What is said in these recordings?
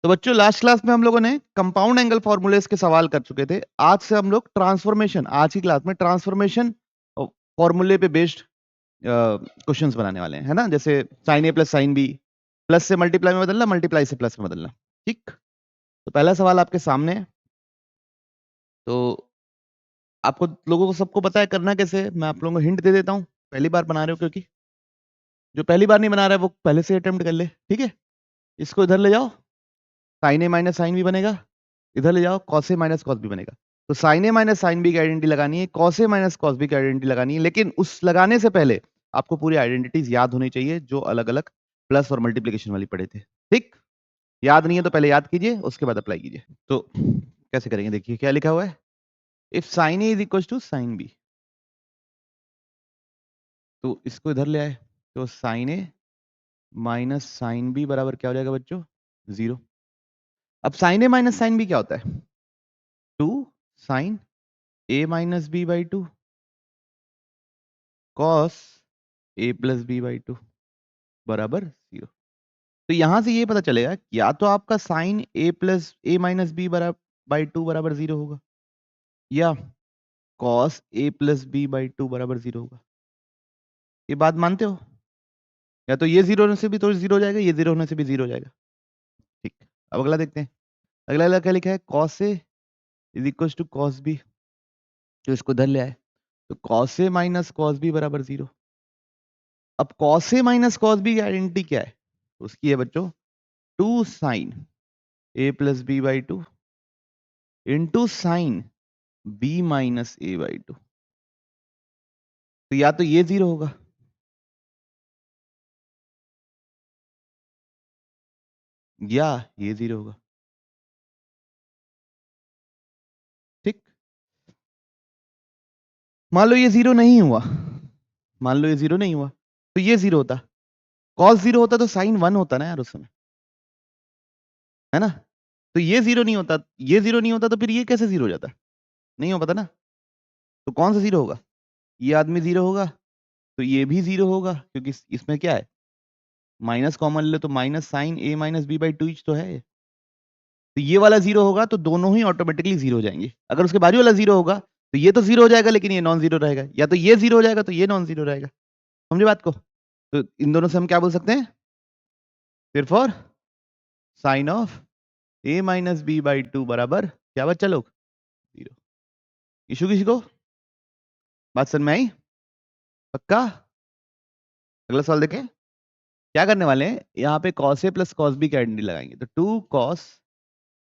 तो बच्चों last class में हम लोगों ने कंपाउंड एंगल फॉर्मूलेस के सवाल कर चुके थे। आज से हम लोग ट्रांसफॉर्मेशन, आज की क्लास में ट्रांसफॉर्मेशन फॉर्मूले पे बेस्ड क्वेश्चंस बनाने वाले हैं, है ना? जैसे sign A plus sine B, plus से मल्टीप्लाई में बदलना, मल्टीप्लाई से प्लस में बदलना। ठीक, तो पहला सवाल आपके सामने है। तो आपको लोगों को सबको पता है करना कैसे है। मैं आप लोगों को हिंट दे देता हूँ, पहली बार बना रहे हो, क्योंकि जो पहली बार नहीं बना रहा है वो पहले से अटेम्प्ट कर ले। ठीक है, इसको इधर ले जाओ, sign A minus sine B बनेगा। इधर ले जाओ, cos A minus cos B बनेगा। तो sine A minus sine B की आइडेंटिटी लगानी है, cos A minus cos B की आइडेंटिटी लगानी है। लेकिन उस लगाने से पहले आपको पूरी आइडेंटिटीज याद होनी चाहिए जो अलग अलग प्लस और मल्टीप्लीकेशन वाली पढ़े थे। ठीक, याद नहीं है तो पहले याद कीजिए, उसके बाद अप्लाई कीजिए। तो कैसे करेंगे, देखिए क्या लिखा हुआ है। If sine A is equal to sine B, तो इसको इधर ले आए, तो sine A minus sine B बराबर क्या हो जाएगा बच्चों? 0। अब sine A minus sine B क्या होता है? 2 sine A minus B by 2 cos A plus B by 2 बराबर 0। तो यहां से ये पता चलेगा कि या तो आपका sine A plus A minus B बराबर बाई 2 बराबर 0 होगा, या cos A plus B by 2 बराबर 0 होगा। ये बात मानते हो? या तो ये 0 होने से भी तो 0 हो जाएगा, ये 0 होने से भी 0 हो जाएगा। ठीक, अब अगला देखते हैं। अगला क्या लिखा है? Cos A is equal to cos B, तो इसको इधर ले आए, तो cos A minus cos B बराबर 0। अब cos A minus cos B की आइडेंटिटी क्या है? उसकी है बच्चों 2 sine A plus B by 2 into sine B minus A by 2। तो या तो ये 0 होगा, या ये 0 होगा। ठीक, मान लो ये 0 नहीं हुआ, मान लो ये 0 नहीं हुआ, तो ये 0 होता। कॉस 0 होता तो साइन 1 होता ना यार उस समय, है ना? तो ये 0 नहीं होता, ये 0 नहीं होता, तो फिर ये कैसे 0 हो जाता? नहीं हो पाता ना। तो कौन सा 0 होगा? ये आदमी 0 होगा, तो ये भी 0 होगा, क्योंकि इसमें क्या है, माइनस कॉमन ले तो minus sine A minus B by 2 तो है। तो ये वाला 0 होगा, तो दोनों ही ऑटोमेटिकली 0 हो जाएंगे। अगर उसके बाजू वाला 0 होगा, तो ये तो 0 हो जाएगा, लेकिन ये नॉन 0 रहेगा, या तो ये 0 हो जाएगा तो ये नॉन 0 रहेगा। समझे बात को? तो इन दोनों से हम क्या बोल सकते हैं? therefore sine of A minus B by 2 बराबर क्या बच्चा लोग? 0। इशू किसी को? बात समझ में आई? पक्का? अगला सवाल देखें। क्या करने वाले हैं, यहाँ पे cos a plus cos b की आइडेंटिटी लगाएंगे, तो 2 cos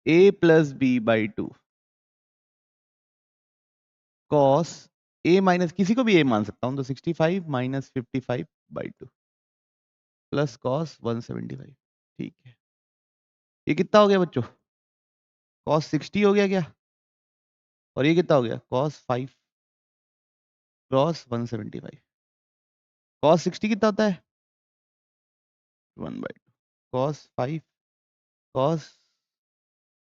a plus b by 2 cos a minus, किसी को भी a मान सकता हूं, तो 65 माइनस 55 बाई 2 प्लस cos 175। ठीक है, ये कितना हो गया बच्चों? cos 60 हो गया क्या? और ये कितना हो गया? cos 5 cross 175। cos 60 कितना होता है? 1 बाई 2 cos 5 cos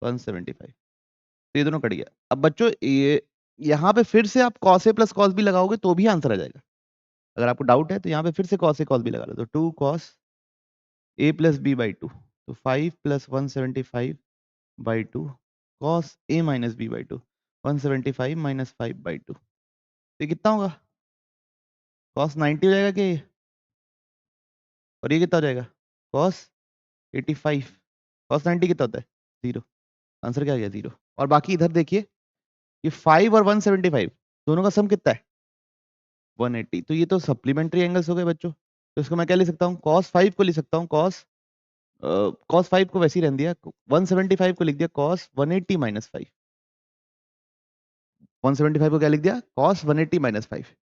175। तो ये दोनों कट गया। अब बच्चों ये यहाँ पे फिर से आप cos a plus cos b लगाओगे तो भी आंसर आ जाएगा। अगर आपको डाउट है तो यहाँ पे फिर से cos a cos b लगा लो, तो 2 cos a plus b by 2, तो 5 plus 175 by 2 cos a minus b by 2, 175 minus 5 by 2। तो ये कितना होगा? cos 90 हो जाएगा क्या ये? और ये कितना हो जाएगा? cos 85। cos 90 कितना होता है? 0। आंसर क्या आ गया? 0। और बाकी इधर देखिए, ये 5 और 175 दोनों का सम कितना है? 180। तो ये तो सप्लीमेंट्री एंगल्स हो गए बच्चों। तो इसको मैं क्या लिख सकता हूँ? cos 5 को लिख सकता हूँ, cos 5 को वैसे ही रहने दिया, 175 को लिख दिया cos 180 माइनस 5। 175 को क्या लिख दिया? cos 180 minus 5।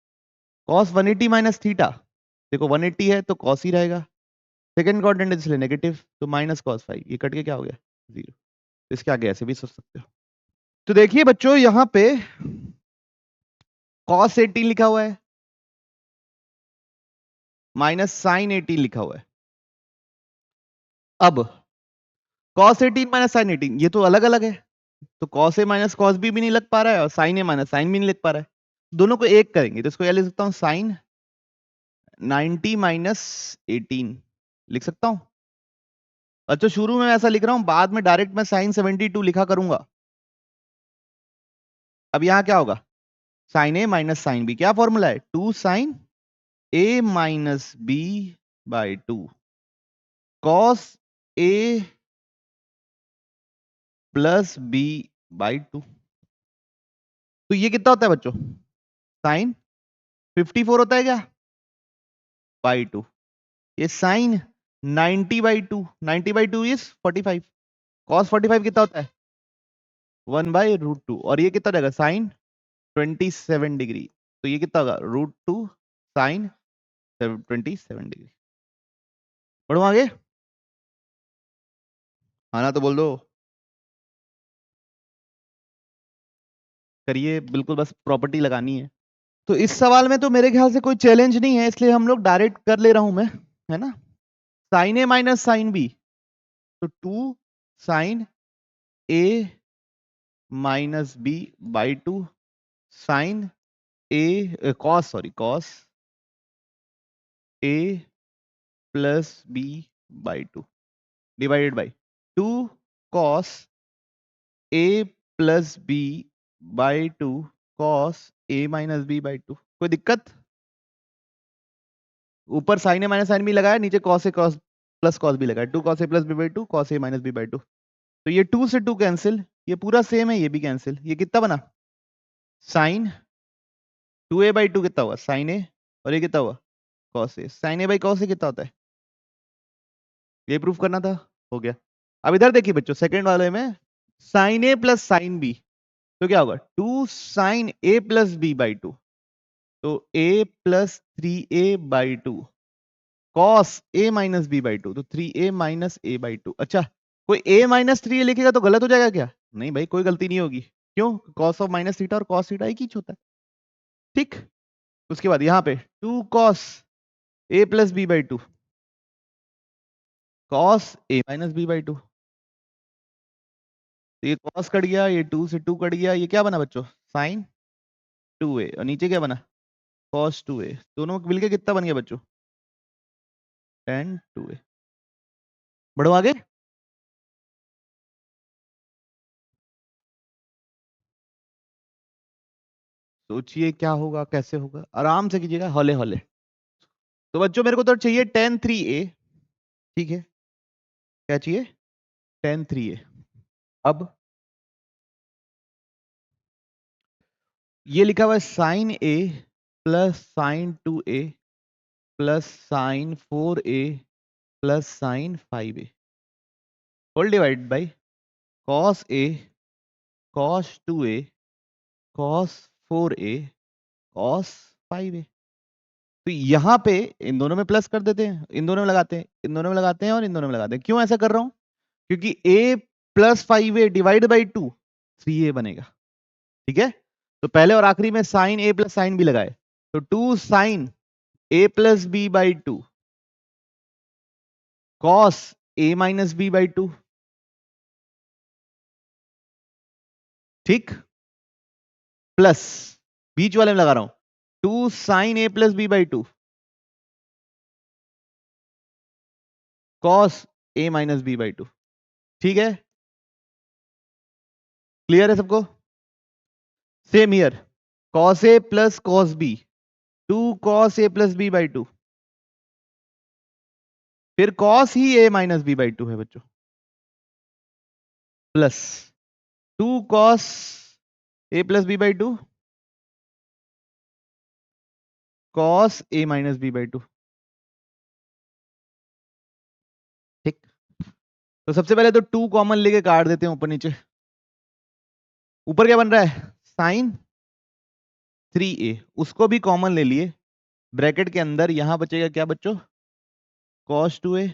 cos 180 minus theta, देखो 180 है तो cos ही रहेगा, सेकंड क्वाड्रेंट है इसलिए नेगेटिव, तो माइनस cos 5, ये कट के क्या हो गया? 0। तो इसके आगे ऐसे भी सोच सकते हो। तो देखिए बच्चों, यहाँ पे cos 18 लिखा हुआ है, माइनस साइन 18 लिखा हुआ है। अब cos 18 माइनस साइन 18 ये तो अलग अलग है, तो cos a minus cos b भी नहीं लग पा रहा है, और sin a माइनस sin भी नहीं लग पा रहा है। दोनों को एक करेंगे तो इसको क्या लिख सकता हूँ? sin 90 माइनस 18 लिख सकता हूँ। अच्छा शुरू में मैं ऐसा लिख रहा हूं, बाद में डायरेक्ट मैं साइन 72 लिखा करूंगा। अब यहां क्या होगा, sine A minus sine B, क्या फॉर्मूला है, 2 sine A minus B by 2 cos A plus B by 2। तो ये कितना होता है बच्चों, साइन 54 होता है क्या, बाई 2। ये sine 90 by 2, 90 by 2 is 45, cos 45 कितना होता है 1/√2, और ये कितना रहेगा साइन 27 डिग्री। तो ये कितना होगा √2 साइन 27 डिग्री। बढ़ो आगे, आना तो बोल दो, करिए बिल्कुल, बस प्रॉपर्टी लगानी है। तो इस सवाल में तो मेरे ख्याल से कोई चैलेंज नहीं है, इसलिए हम लोग डायरेक्ट कर ले रहा हूं मैं, है ना। Sine A minus sine B, तो 2 sine A minus B by 2 sine A cos A plus B by 2 divided by 2 cos A plus B by 2 cos A minus B by 2। कोई दिक्कत, ऊपर sine A minus sine B लगाया, नीचे cos A cos plus cos B लगाया, 2 cos A plus B by 2 cos A minus B by 2। तो ये 2 से 2 cancel, ये पूरा सेम है, ये भी कैंसिल, ये कितना बना साइन 2a बाई 2 कितना हुआ साइन ए, और ये कितना हुआ cos A, sine A by cos A कितना होता है, ये प्रूफ करना था, हो गया। अब इधर देखिए बच्चों, सेकंड वाले में sine A plus sine B, तो क्या होगा 2 sine A plus B by 2, तो a plus 3a by 2 cos a minus B by 2, तो 3a माइनस ए बाई 2। अच्छा, कोई a माइनस 3a लिखेगा तो गलत हो जाएगा क्या, नहीं भाई कोई गलती नहीं होगी, क्यों, कॉस ऑफ माइनस थीटा और कॉस थीटा एक ही होता है, ठीक। उसके बाद यहाँ पे 2 cos a plus B by 2 cos a minus B by 2, तो ये कॉस कट गया, ये 2 से 2 कट गया, ये क्या बना बच्चों साइन 2a, और नीचे क्या बना कॉस 2a, दोनों मिलके कितना बन गया बच्चों tan 2a। बढ़ो आगे, सोचिए क्या होगा कैसे होगा, आराम से कीजिएगा हौले हौले। तो बच्चों मेरे को तो चाहिए tan 3a, ठीक है, क्या चाहिए tan 3a। अब ये लिखा हुआ है sine a plus sine 2a plus sine 4a plus sine 5a whole divide by cos a cos 2a cos 4a cos 5a। तो यहाँ पे इन दोनों में प्लस कर देते हैं, इन दोनों में लगाते हैं, इन दोनों में लगाते हैं और इन दोनों में लगाते हैं। क्यों ऐसा कर रहा हूं, क्योंकि a plus 5a divide by 2 3a बनेगा, ठीक है। तो पहले और आखिरी में sine a plus sine b लगाए, तो 2 sine a plus B by 2 cos a minus B by 2, ठीक, प्लस बीच वाले में लगा रहा हूं 2 sine a plus B by 2 cos a minus B by 2, ठीक है, क्लियर है सबको। Same here cos A plus cos B 2 cos A plus B by 2, फिर कॉस ही ए माइनस बी बाई 2 है बच्चों, plus 2 cos A plus B by 2 cos A minus B by 2, ठीक। तो सबसे पहले तो 2 कॉमन लेके काट देते हैं ऊपर नीचे, ऊपर क्या बन रहा है साइन 3a, उसको भी कॉमन ले लिए, ब्रैकेट के अंदर यहां बचेगा क्या बच्चों cos 2a,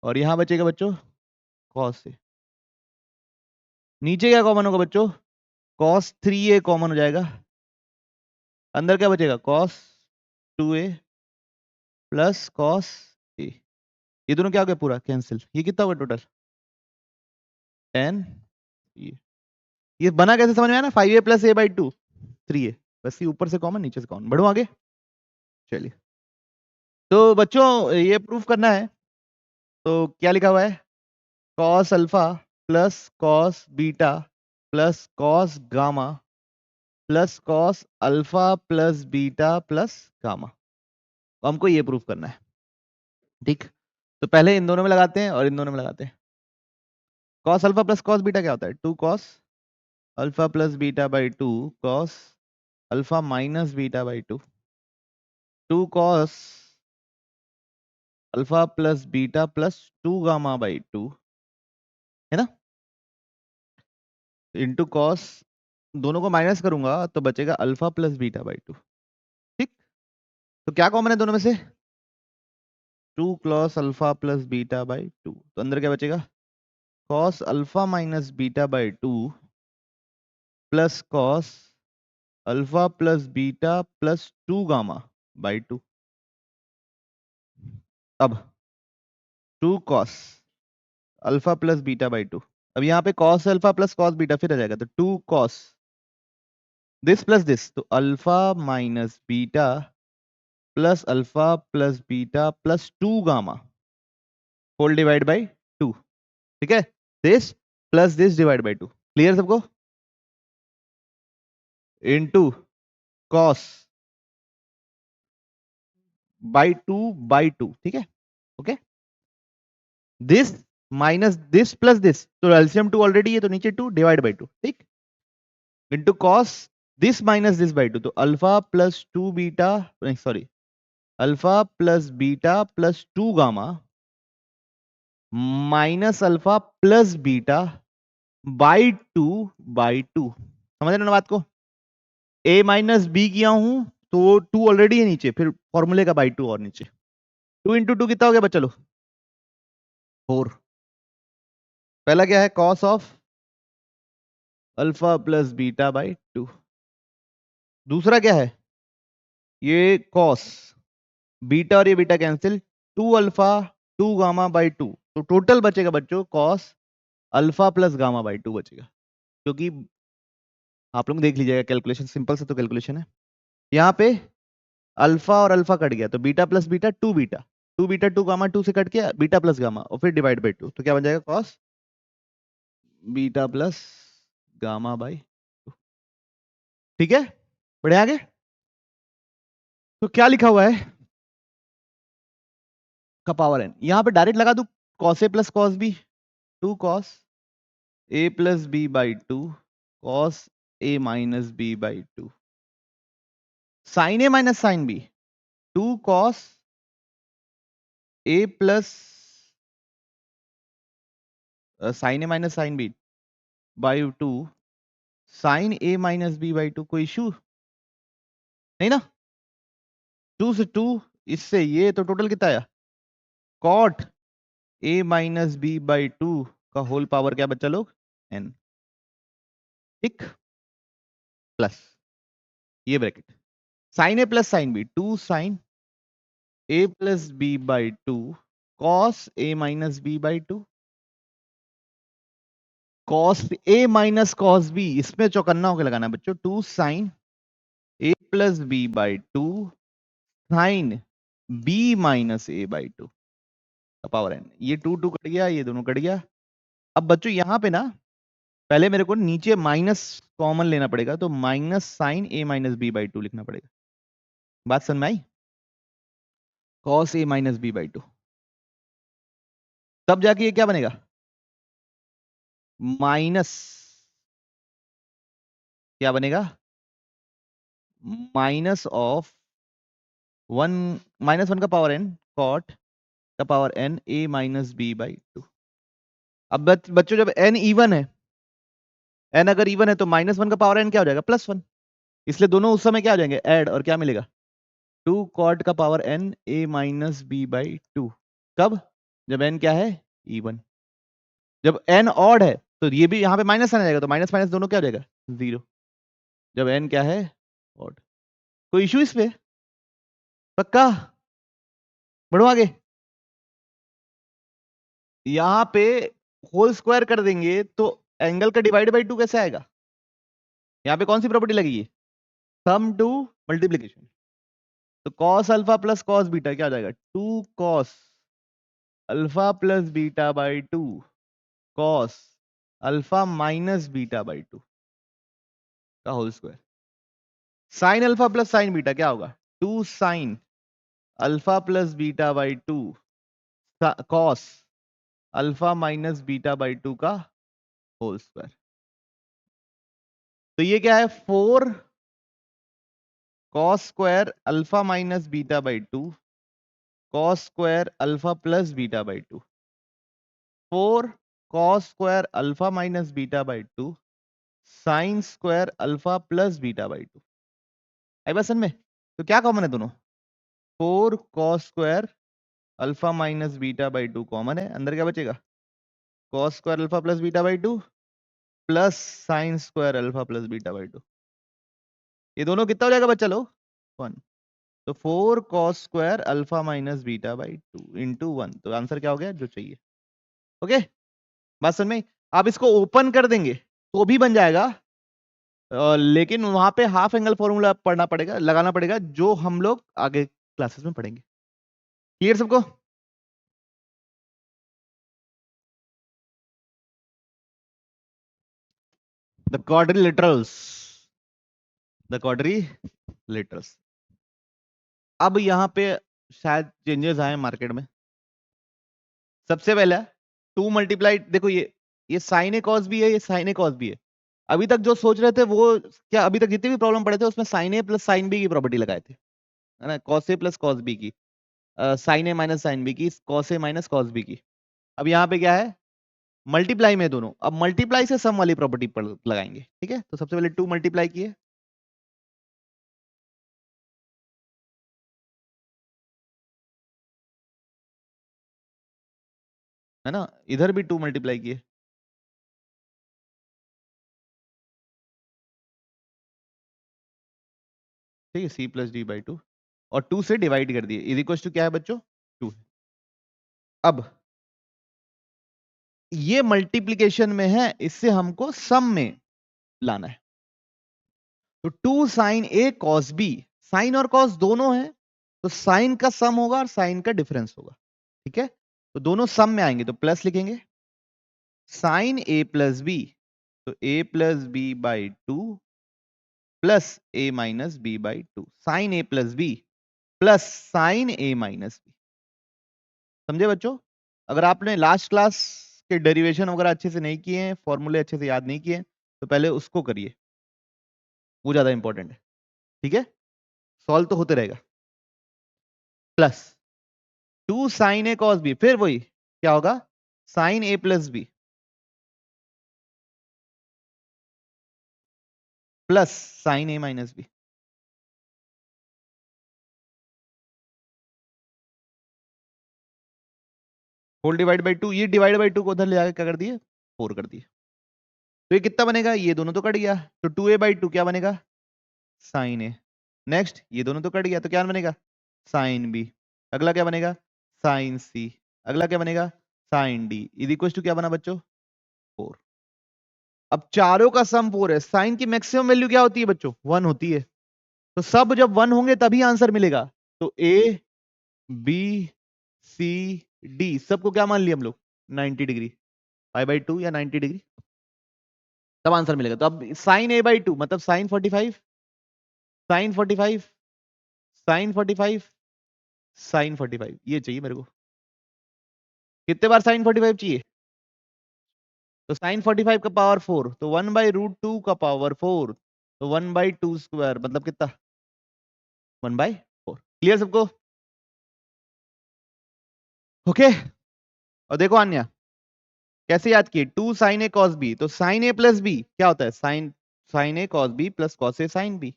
और यहां बचेगा बच्चों cos a, नीचे क्या कॉमन होगा बच्चों cos 3a कॉमन हो जाएगा, अंदर क्या बचेगा cos 2a plus cos a, ये दोनों क्या हो गया पूरा कैंसिल, ये कितना होगा टोटल tan, ये बना कैसे समझ में आया ना 5a plus a by 2 3a, बस ये ऊपर से कॉमन नीचे से कॉमन। बढ़ो आगे, चलिए। तो बच्चों ये प्रूफ करना है, तो क्या लिखा हुआ है cos alpha plus cos beta plus cos gamma plus cos alpha plus beta plus gamma. तो हमको ये प्रूफ करना है, ठीक। तो पहले इन दोनों में लगाते हैं और इन दोनों में लगाते हैं। Cos alpha plus cos beta क्या होता है? 2 cos alpha plus beta by 2 cos alpha minus beta by 2, 2 cos alpha plus beta plus 2 gamma by 2, है ना, इंटू कॉस, दोनों को माइनस करूंगा तो बचेगा अल्फा प्लस बीटा बाई 2, ठीक। तो क्या कॉमन है दोनों में से? 2 cos alpha plus beta by 2, तो अंदर क्या बचेगा? Cos alpha minus beta by 2 plus cos alpha plus beta plus 2 gamma by 2। अब 2 cos alpha plus beta by 2, अब यहाँ पे cos alpha plus cos beta फिर आ जाएगा, तो 2 कॉस दिस प्लस दिस, तो alpha minus beta plus alpha plus beta plus 2 gamma whole divide by 2, ठीक है। This plus this divide by 2, clear सबको? इनटू कॉस बाई 2, ठीक है, okay. This minus this plus this, तो LCM 2 already है तो नीचे 2 डिवाइड बाई 2, ठीक। Into cos this minus this by 2, तो अल्फा प्लस 2 बीटा, नहीं sorry, alpha plus beta plus 2 gamma minus alpha plus beta by 2 by 2, समझ रहे ना बात को? ए माइनस बी किया हूं तो 2 ऑलरेडी है नीचे, फिर फॉर्मूले का बाई 2 और नीचे, 2 इंटू 2 कितना हो गया बच्चा? लो 4। पहला क्या है? Cos of alpha plus beta by 2। दूसरा क्या है? ये कॉस बीटा और ये beta cancel, 2 alpha 2 gamma by 2, तो टोटल बचेगा बच्चों cos alpha plus gamma by 2 बचेगा, क्योंकि आप लोग देख लीजिएगा कैलकुलेशन सिंपल से तो कैलकुलेशन है। यहाँ पे अल्फा और अल्फा कट गया तो beta plus beta 2 beta, 2 beta 2 gamma 2 से कट गया बीटा प्लस गामा और फिर डिवाइड बाई 2, तो क्या बन जाएगा? Cos beta plus gamma by 2, ठीक है। बढ़े आगे। तो क्या लिखा हुआ है? का पावर एन, यहां पे डायरेक्ट लगा दू, cos A plus cos B, 2 cos A plus B by 2 cos A minus B by 2 sine A minus sine B, 2 cos A plus sine A minus sine B by 2 sine A minus B by 2, कोई issue नहीं ना? 2 से 2, इससे ये, तो total कितना आया? Cot A minus B by 2 का होल पावर क्या बच्चा लोग? एन, ठीक, प्लस ये bracket sine A plus sine B, 2 sine A plus B by 2 cos A minus B by 2, cos A minus cos B, इसमें चौकन्ना होकर लगाना है बच्चों, 2 sine A plus B by 2 sine B minus A by 2 का power N. ये 2 2 cut गया, ये दोनों कट गया। अब बच्चों यहाँ पे ना पहले मेरे को नीचे माइनस कॉमन लेना पड़ेगा, तो minus sine A minus B by 2 लिखना पड़ेगा। बात समझ में आई? Cos A minus B by 2, तब जाके ये क्या बनेगा? माइनस, क्या बनेगा? माइनस ऑफ 1, -1 का पावर एन कॉट का power N A minus B by 2। अब बच्चों जब एन इवन है, एन अगर इवन है तो -1 का पावर एन क्या हो जाएगा? +1, इसलिए दोनों उस समय क्या हो जाएंगे? ऐड, और क्या मिलेगा? 2 कॉट का power N A minus B by 2। कब? जब एन क्या है? इवन। जब एन ऑड है तो ये भी यहाँ पे माइनस आने जाएगा, तो माइनस माइनस दोनों क्या हो जाएगा? 0। जब एन क्या है? ऑड। कोई इशू इस पे? पक्का? बढ़ो आगे। यहाँ पे होल स्क्वायर कर देंगे तो एंगल का डिवाइड बाई 2 कैसे आएगा? यहाँ पे कौन सी प्रॉपर्टी लगेगी? Sum to multiplication. तो cos alpha plus cos beta क्या हो जाएगा? 2 cos alpha plus beta by 2 cos alpha minus beta by 2 का whole square. Sine alpha plus sine beta क्या होगा? 2 sine alpha plus beta by 2 cos alpha minus beta by 2 का whole square. तो ये क्या है? 4 cos square alpha minus beta by 2 cos square alpha plus beta by 2 4 cos square alpha minus beta by 2 sine square alpha plus beta by 2। आई बात समझ में? तो क्या कॉमन है दोनों? 4 cos square alpha minus beta by 2 common है। अंदर क्या बचेगा? Cos square alpha plus beta by 2 plus sine square alpha plus beta by 2। ये दोनों कितना हो जाएगा बच्चा लोग? 1। तो 4 cos square alpha minus beta by 2 into 1। तो आंसर क्या हो गया? जो चाहिए। ओके, बात समझ में? आप इसको ओपन कर देंगे तो भी बन जाएगा, लेकिन वहां पे हाफ एंगल फॉर्मूला पढ़ना पड़ेगा, लगाना पड़ेगा, जो हम लोग आगे क्लासेस में पढ़ेंगे। क्लियर सबको? The quadrilaterals, the quadrilaterals. अब यहाँ पे शायद चेंजेस आए मार्केट में। सबसे पहला 2 मल्टीप्लाई, देखो ये साइन ए कॉस भी है, ये साइन ए कॉस भी है। अभी तक जो सोच रहे थे वो क्या, अभी तक जितने भी प्रॉब्लम पड़े थे उसमें sign A plus sine B की प्रॉपर्टी लगाए थे, है ना? Cos A plus cos B की, sign A minus sine B की, cos A minus cos B की। अब यहाँ पे क्या है? मल्टीप्लाई में दोनों। अब मल्टीप्लाई से सम वाली प्रॉपर्टी लगाएंगे, ठीक है? तो सबसे पहले 2 मल्टीप्लाई किए, है ना? इधर भी 2 मल्टीप्लाई किए, ठीक है? सी प्लस डी बाई 2 और 2 से डिवाइड कर दिए, इज इक्वल टू क्या है बच्चों? 2। अब ये मल्टीप्लीकेशन में है, इससे हमको सम में लाना है। तो 2 sine A cos B, sign और कॉस दोनों है, तो साइन का सम होगा और साइन का डिफरेंस होगा, ठीक है? तो दोनों सम में आएंगे तो प्लस लिखेंगे, साइन ए प्लस बी, तो A plus B by 2 plus A minus B by 2, sine A plus B plus sine A minus B. समझे बच्चों? अगर आपने लास्ट क्लास के डेरिवेशन वगैरह अच्छे से नहीं किए हैं, फॉर्मूले अच्छे से याद नहीं किए, तो पहले उसको करिए, वो ज्यादा इंपॉर्टेंट है, ठीक है? सॉल्व तो होते रहेगा। Plus 2 sine A cos B, फिर वही क्या होगा? Sine A plus B plus sine A minus B. Whole divide by 2, ये डिवाइड बाई 2 को उधर ले जाकर क्या कर दिए? 4 कर दिए। तो ये कितना बनेगा? ये दोनों तो कट गया, तो 2a बाई 2 क्या बनेगा? साइन ए। नेक्स्ट ये दोनों तो कट गया, तो क्या बनेगा? Sine B. अगला क्या बनेगा? Sine C. अगला क्या बनेगा? Sine D. Is equal to क्या बना बच्चों? 4। अब चारों का सम 4 है। साइन की मैक्सिमम वैल्यू क्या होती है बच्चों? 1 होती है। तो सब जब 1 होंगे तभी आंसर मिलेगा। तो ए बी सी डी सबको क्या मान लिया हम लोग? 90 डिग्री, पाई बाई 2 या 90 डिग्री, तब आंसर मिलेगा। तो अब साइन ए बाई 2 मतलब साइन 45, साइन 45, साइन 45, साइन 45, ये चाहिए मेरे को। कितने बार साइन 45 चाहिए? तो साइन 45 का पावर 4, तो 1 बाई रूट 2 का पावर 4, तो 1 बाई 2 स्क्वायर मतलब कितना? 1 बाई 4। क्लियर सबको? ओके। और देखो अन्य कैसे याद किए? 2 साइन ए कॉस बी, तो साइन ए प्लस बी क्या होता है? Sign sign A cos B plus cos A sine B.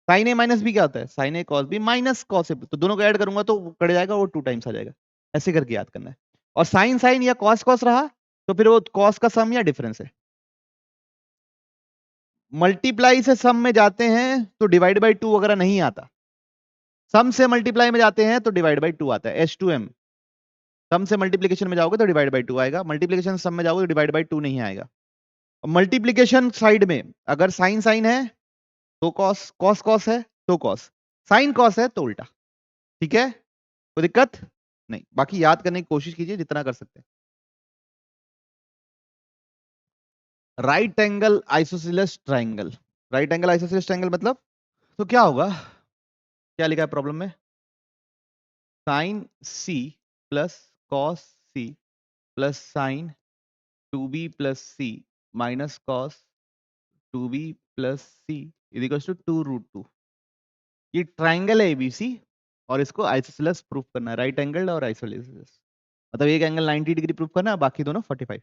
Sign A minus B क्या होता है? Sign A cos B minus cos ए। तो दोनों को ऐड करूंगा तो कट जाएगा, वो 2 टाइम्स आ जाएगा। ऐसे करके याद करना है। और साइन साइन या कॉस कॉस रहा तो फिर वो कॉस का सम या डिफरेंस है। मल्टीप्लाई से सम में जाते हैं तो डिवाइड बाई 2 वगैरह नहीं आता। सम से मल्टीप्लाई में जाते हैं तो डिवाइड बाई 2 आता है। H2M। सम से मल्टीप्लीकेशन में जाओगे तो डिवाइड बाई 2 आएगा, मल्टीप्लीकेशन सम में जाओगे तो डिवाइड बाई 2 नहीं आएगा। मल्टीप्लीकेशन साइड में अगर साइन साइन है तो कॉस, कॉस कॉस है तो कॉस, साइन कॉस है तो उल्टा। ठीक है, कोई दिक्कत नहीं। बाकी याद करने की कोशिश कीजिए जितना कर सकते हैं। Right angle isosceles triangle. Right angle isosceles triangle मतलब, तो क्या होगा, क्या लिखा है प्रॉब्लम में, sine C plus cos C plus sine 2b plus C minus cos 2b plus C is equal to 2√2। ये ट्राइंगल है एबीसी और इसको आइसोसेलेस प्रूफ करना है, राइट एंगल और आइसोसेलेस, मतलब एक एंगल 90 डिग्री प्रूफ करना है, बाकी दोनों 45।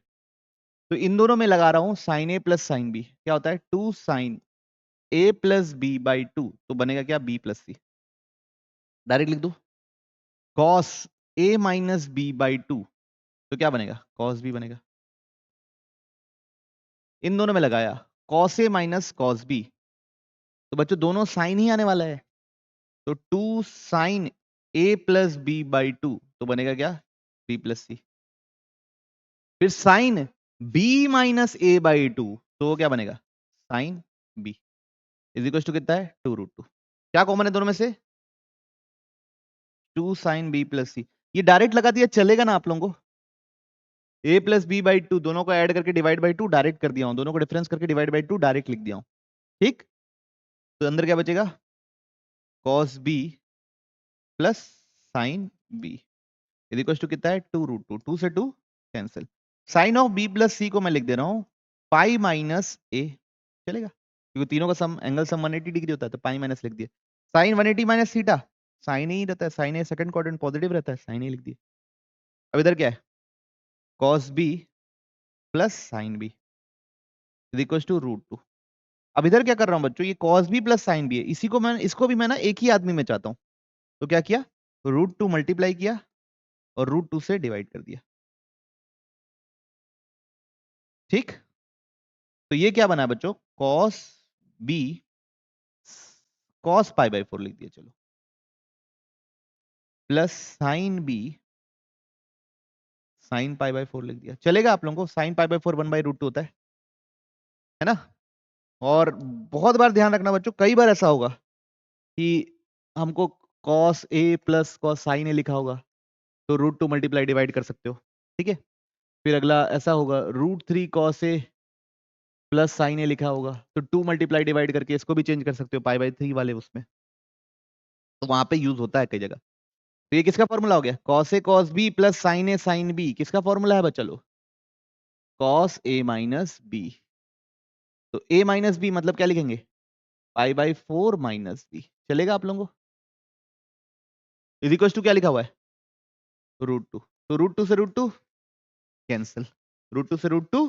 तो इन दोनों में लगा रहा हूं sine A plus sine B, क्या होता है 2 sine A plus B by 2, तो बनेगा क्या बी प्लस सी। डायरेक्ट लिख दो, cos A minus B by 2, तो क्या बनेगा कॉस बी बनेगा। इन दोनों में लगाया cos A minus cos B, तो बच्चों दोनों साइन ही आने वाला है, तो 2 sine A plus B by 2, तो बनेगा क्या बी प्लस सी। फिर sine B minus A by 2, तो वो क्या बनेगा sine B is equal to कितना है 2√2। क्या कॉमन है दोनों में से 2 साइन बी प्लस सी, ये डायरेक्ट लगा दिया चलेगा ना आप लोगों को, ए प्लस बी बाई 2 दोनों को ऐड करके डिवाइड बाई 2 डायरेक्ट कर दिया हूं, दोनों को डिफरेंस करके डिवाइड बाई 2 डायरेक्ट लिख दिया हूं, ठीक। तो अंदर क्या बचेगा cos B plus sine B is equal to कितना है 2√2, 2 से 2 cancel, sine of B plus C को मैं लिख दे रहा हूं पाई माइनस ए, चलेगा क्योंकि तीनों का सम एंगल सम 180 डिग्री होता है, तो पाई माइनस लिख दिया, साइन 180 माइनस थीटा, साइन ही रहता है, साइन ए सेकंड क्वाड्रेंट पॉजिटिव रहता है, साइन ही लिख दिया। अब इधर क्या है cos B plus sine B is equal to √2। अब इधर क्या कर रहा हूं बच्चों, ये cos B plus sine B है, इसी को मैं इसको भी मैं ना एक ही आदमी में चाहता हूं, तो क्या किया √2 मल्टीप्लाई किया और √2 से डिवाइड कर दिया, ठीक। तो ये क्या बना बच्चों cos B cos pi by 4 लिख दिया, चलो plus sine B sine pi by 4 लिख दिया, चलेगा आप लोगों को, साइन पाई बाई 4 1/√2 होता है ना। और बहुत बार ध्यान रखना बच्चों, कई बार ऐसा होगा कि हमको cos A plus cos sine ए लिखा होगा, तो √2 मल्टीप्लाई डिवाइड कर सकते हो, ठीक है। फिर अगला ऐसा होगा √3 कॉस ए प्लस साइन ए लिखा होगा, तो 2 मल्टीप्लाई डिवाइड करके इसको भी चेंज कर सकते हो पाई बाई 3 वाले उसमें, तो वहां पे यूज होता है कई जगह। तो ये किसका फॉर्मूला हो गया cos A cos B plus sine A sine B, किसका फॉर्मूला है बच्चा लो कॉस ए माइनस बी, तो ए माइनस बी मतलब क्या लिखेंगे पाई बाई 4 माइनस बी, चलेगा आप लोगों को, इज इक्वल टू क्या लिखा हुआ है √2, तो √2 से √2 कैंसिल, √2 से √2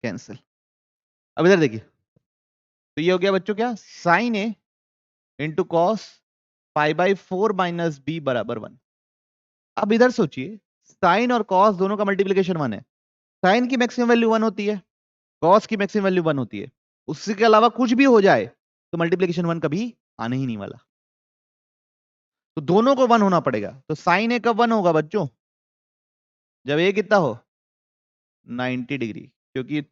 कैंसिल। अब इधर देखिए, तो ये हो गया बच्चों क्या sine A into cos pi by 4 minus B बराबर 1। अब इधर सोचिए साइन और कॉस दोनों का मल्टीप्लीकेशन 1 है, साइन की मैक्सिमम वैल्यू 1 होती है, कॉस की मैक्सिमम वैल्यू 1 होती है, उससे के अलावा कुछ भी हो जाए तो मल्टीप्लीकेशन 1 कभी आने ही नहीं वाला, तो दोनों को 1 होना पड़ेगा। तो साइन ए कब 1 होगा बच्चों जब ए कितना हो 90 डिग्री, क्योंकि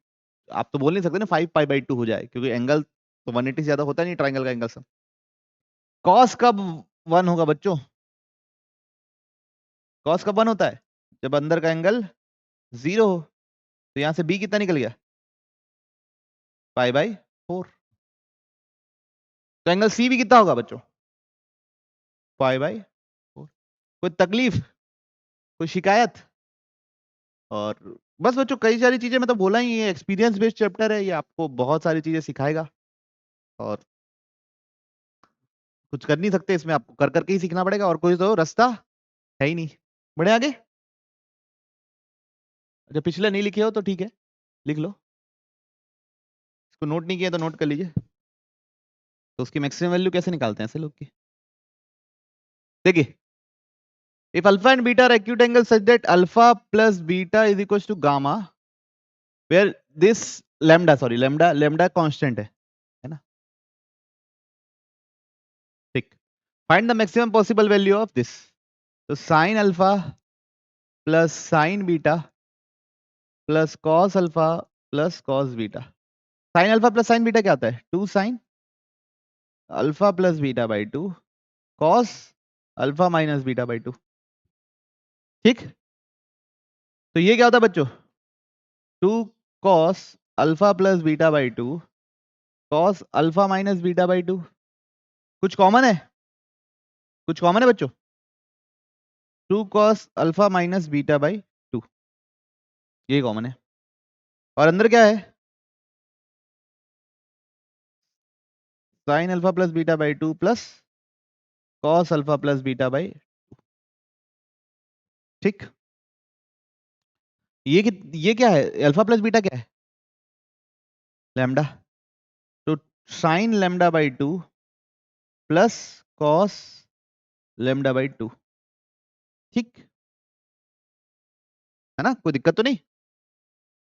आप तो बोल नहीं सकते ना 5 पाई बाई 2 हो जाए, क्योंकि एंगल तो 180 से ज्यादा होता नहीं ट्राइंगल का एंगल सब। कॉस कब 1 होगा बच्चों, कॉस कब 1 होता है जब अंदर का एंगल 0 हो, तो यहां से बी कितना निकल गया पाई बाई 4, तो एंगल सी भी कितना होगा बच्चों पाई बाई 4। कोई तकलीफ कोई शिकायत, और बस बच्चों कई सारी चीजें मैं तो बोला ही, ये एक्सपीरियंस बेस्ड चैप्टर है, ये आपको बहुत सारी चीजें सिखाएगा, और कुछ कर नहीं सकते इसमें, आपको कर करके ही सीखना पड़ेगा, और कोई तो रास्ता है ही नहीं। बढ़े आगे, अच्छा पिछले नहीं लिखे हो तो ठीक है लिख लो, इसको नोट नहीं किया तो नोट कर लीजिए। तो उसकी मैक्सिमम वैल्यू कैसे निकालते हैं ऐसे लोग की, देखिए if alpha and beta are acute angles such that alpha plus beta is equals to gamma where this lambda constant है ना, ठीक। find the maximum possible value of this, तो sin alpha plus sin beta plus cos alpha plus cos beta, sin alpha plus sin beta क्या होता है 2 sin alpha plus beta by 2 cos alpha minus beta by 2, ठीक। तो ये क्या होता है बच्चों 2 cos alpha plus beta by 2 cos alpha minus beta by 2। कुछ कॉमन है? कुछ कॉमन है बच्चों? 2 cos alpha minus beta by 2, ये कॉमन है। और अंदर क्या है? Sign alpha plus beta by 2 plus cos alpha plus beta by, ठीक। ये क्या है? अल्फा प्लस बीटा क्या है? लैम्डा। तो sign lambda by 2 plus cos lambda by 2, ठीक है ना? कोई दिक्कत तो नहीं?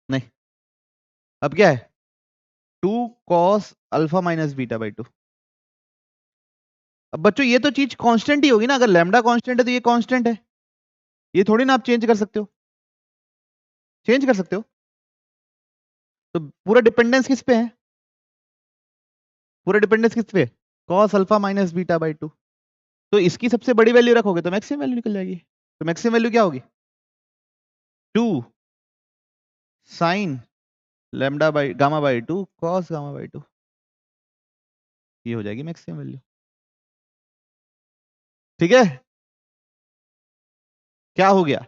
नहीं। अब क्या है? 2 cos alpha minus beta by 2। अब बच्चों ये तो चीज कांस्टेंट ही होगी ना, अगर लैम्डा कांस्टेंट है तो ये कांस्टेंट है, ये थोड़ी ना आप चेंज कर सकते हो। चेंज कर सकते हो? तो पूरा डिपेंडेंस किस पे है? पूरा डिपेंडेंस किस पे? Cos alpha minus beta by 2। तो इसकी सबसे बड़ी वैल्यू रखोगे तो मैक्सिमम वैल्यू निकल जाएगी। तो मैक्सिमम वैल्यू क्या होगी? 2 sign lambda by gamma by 2 cos gamma by 2, ये हो जाएगी मैक्सिमम वैल्यू। ठीक है? क्या हो गया?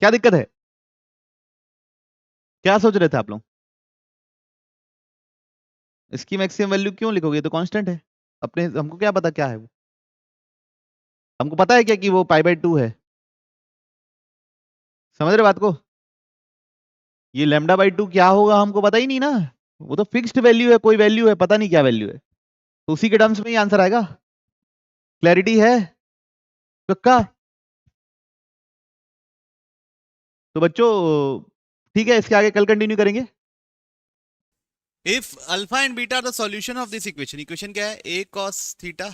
क्या दिक्कत है? क्या सोच रहे थे आप लोग? इसकी मैक्सिमम वैल्यू क्यों लिखोगे? तो कांस्टेंट है अपने, हमको क्या पता क्या है वो? हमको पता है क्या कि वो पाई बाई 2 है? समझ रहे बात को? ये लैम्डा बाई 2 क्या होगा हमको पता ही नहीं ना, वो तो फिक्स्ड वैल्यू है, कोई वैल्यू है, पता नहीं क्या वैल्यू है, तो उसी के टर्म्स में ही आंसर आएगा। क्लैरिटी है पक्का? तो बच्चों ठीक है, इसके आगे कल कंटिन्यू करेंगे। If alpha and beta are the solution of this equation, equation क्या है? a cos theta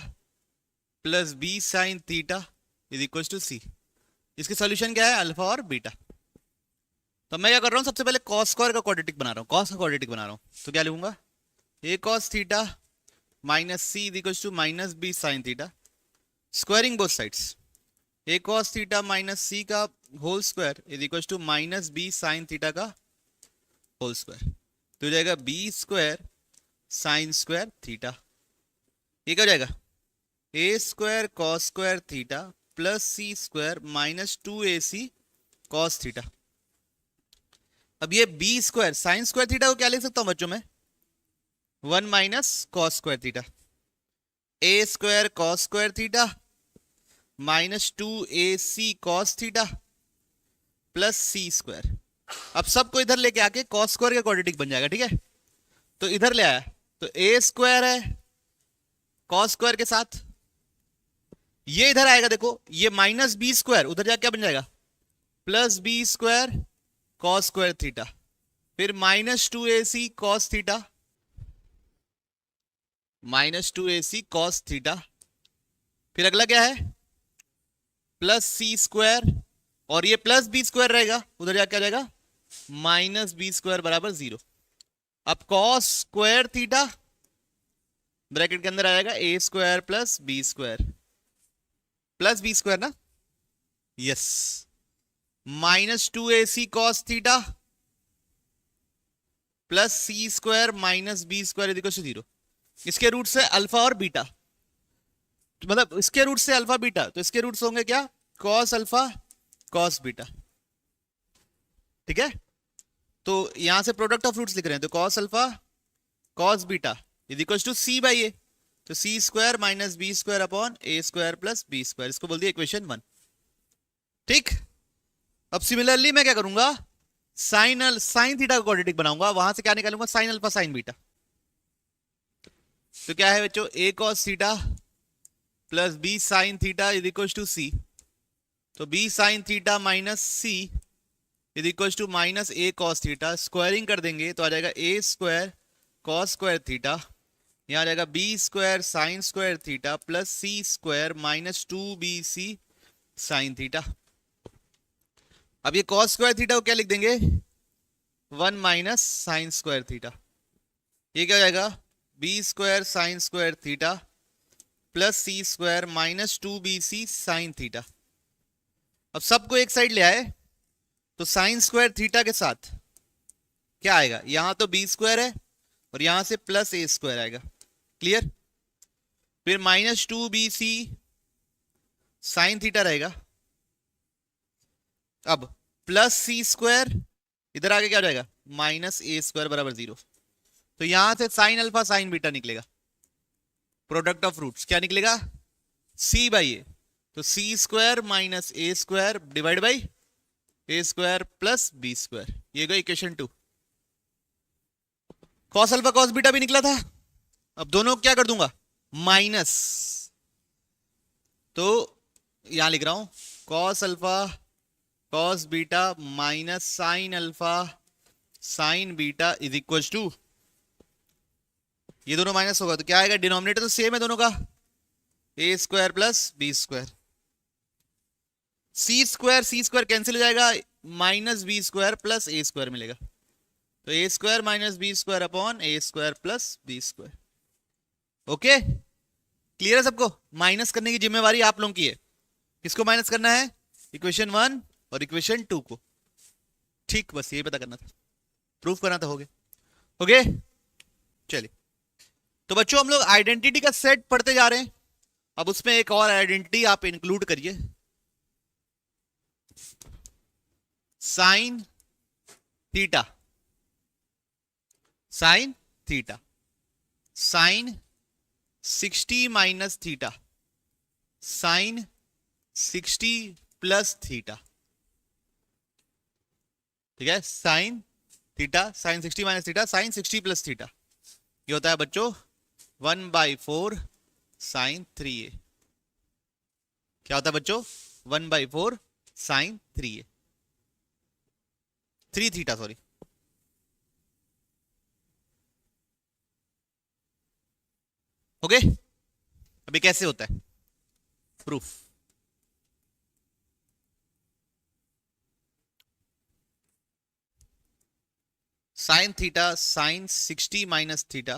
plus b sin theta is equal to c। इसके सॉल्यूशन क्या है? अल्फा और बीटा। तो मैं क्या कर रहा हूं, सबसे पहले cos स्क्वायर का क्वाड्रेटिक बना रहा हूं, cos का क्वाड्रेटिक बना रहा हूं। तो क्या लिखूंगा? a cos theta minus c is equal to minus b sin theta, squaring both sides. a cos theta minus c का whole square is equal to minus b sin theta का whole square. तो हो जाएगा b square sine square theta. ये क्या हो जाएगा? a square cos square theta plus c square minus 2ac cos theta. अब ये b square sine square theta को क्या लिख सकता हूं बच्चों में? 1 minus cos square theta. a square cos square theta minus 2ac cos theta plus c square. अब सबको इधर लेके आके cos स्क्वायर का क्वाड्रेटिक बन जाएगा, ठीक है? तो इधर ले आया तो a स्क्वायर है cos स्क्वायर के साथ, ये इधर आएगा, देखो ये माइनस बी स्क्वायर, उधर जाके क्या बन जाएगा? Plus B square cos square theta, फिर minus 2ac cos theta minus 2ac cos theta, फिर अगला क्या है? प्लस सी स्क्वायर, और ये प्लस बी स्क्वायर रहेगा, उधर जाके आ जाएगा माइनस बी स्क्वायर बराबर 0। अब cos स्क्वायर थीटा ब्रैकेट के अंदर आएगा a square plus B square, plus B square ना, yes, minus 2ac cos theta plus C square minus B square equal to 0। इसके रूट से अल्फा और बीटा, तो मतलब इसके रूट से अल्फा बीटा, तो इसके रूट्स होंगे क्या? cos अल्फा cos बीटा, ठीक है? तो यहां से प्रोडक्ट ऑफ रूट्स लिख रहे हैं, तो cos alpha cos beta is equal to C by A, तो C square minus B square upon A square plus B square, इसको बोल दिया इक्वेशन 1, ठीक। अब सिमिलरली मैं क्या करूंगा? साइन थीटा का क्वाड्रेटिक बनाऊंगा, वहां से क्या निकालूंगा? Sine alpha sine beta. तो क्या है बच्चों? a cos theta plus b sine theta is equal to C, तो b sine theta minus C is equal to minus a cos theta, squaring कर देंगे तो आ जाएगा a square cos square theta, यहां आ जाएगा b square sine square theta plus सी square minus 2bc sine theta. अब ये cos स्क्वायर थीटा को क्या लिख देंगे? 1 माइनस साइन स्क्वायर थीटा, ये क्या हो जाएगा? b square sine square theta plus सी square minus 2bc sine theta. अब सबको एक साइड ले आए तो साइन स्क्वायर थीटा के साथ क्या आएगा, यहां तो बी स्क्वायर है और यहां से प्लस ए स्क्वायर आएगा। क्लियर? फिर -2bc साइन थीटा रहेगा। अब प्लस सी स्क्वायर, इधर आगे क्या हो जाएगा, -a² बराबर 0। तो यहां से साइन अल्फा साइन बीटा निकलेगा, प्रोडक्ट ऑफ रूट्स क्या निकलेगा, c बाई ए। तो c² minus a² divide by a² plus b², ये गई equation 2। Cos alpha cos beta भी निकला था। अब दोनों क्या कर दूंगा, माइनस, तो यहां लिख रहा हूं cos alpha cos beta minus sine alpha sine beta is equal to, ये दोनों माइनस होगा तो क्या आएगा, डिनोमिनेटर तो सेम है दोनों का, a² plus b²। c² cancel हो जाएगा, -b² प्लस a² मिलेगा। तो a² minus b² upon a² plus b²। Okay, clear है सबको? माइनस करने की जिम्मेवारी आप लोगों की है। किसको माइनस करना है, इक्वेशन 1 और इक्वेशन 2 को। ठीक, बस ये पता करना था, प्रूफ करना था। हो गया, हो गया। चलिए, तो बच्चों हम लोग आइडेंटिटी का सेट पढ़ते जा रहे हैं। अब उसमें एक और आइडेंटिटी आप इंक्लूड करिए, sine theta. Sine theta, sine 60 minus theta, sine 60 plus theta. ठीक है, sine theta, sine 60 minus theta, sine 60 plus theta, ये होता है बच्चों 1/4 साइन 3a। क्या होता है बच्चों, 1/4 sign 3a, 3 theta sorry. Okay, अभी कैसे होता है proof, sign theta sine 60 minus theta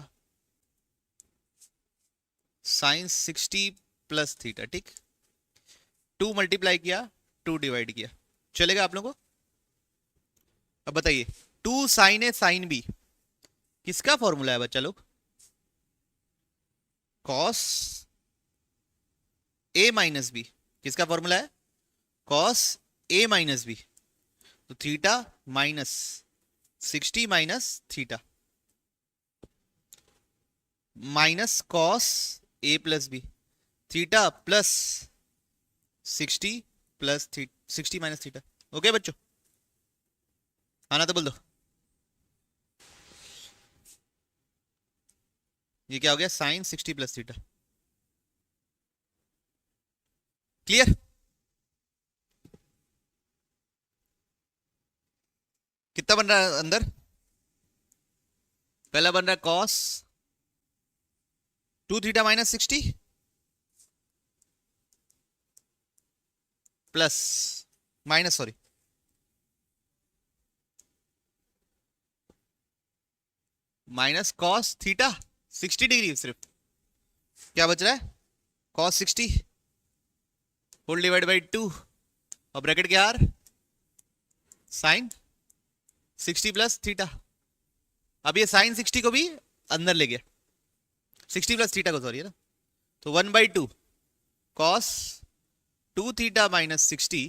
sine 60 plus theta. ठीक, 2 मल्टीप्लाई किया, 2 डिवाइड किया, चलेगा आप लोगों को? अब बताइए, 2 साइन ए साइन बी किसका फॉर्मूला है बच्चा लोग, कॉस ए माइनस बी। किसका फॉर्मूला है, कॉस ए माइनस बी। तो theta minus 60 minus theta minus cos A plus B, theta plus 60 plus 60 minus theta. Okay बच्चों, आना तो बोल दो। ये क्या हो गया, साइन 60 प्लस थीटा। क्लियर? कितना बन रहा है अंदर, पहला बन रहा है cos 2 theta minus 60 plus minus sorry minus cos theta 60 degree, सिर्फ क्या बच रहा है, कॉस 60 होल डिवाइड बाई 2 और ब्रैकेट के आर साइन 60 प्लस थीटा। अब ये साइन 60 को भी अंदर ले गया, 60 प्लस थीटा को सॉरी है ना, तो 1/2 cos 2 theta minus 60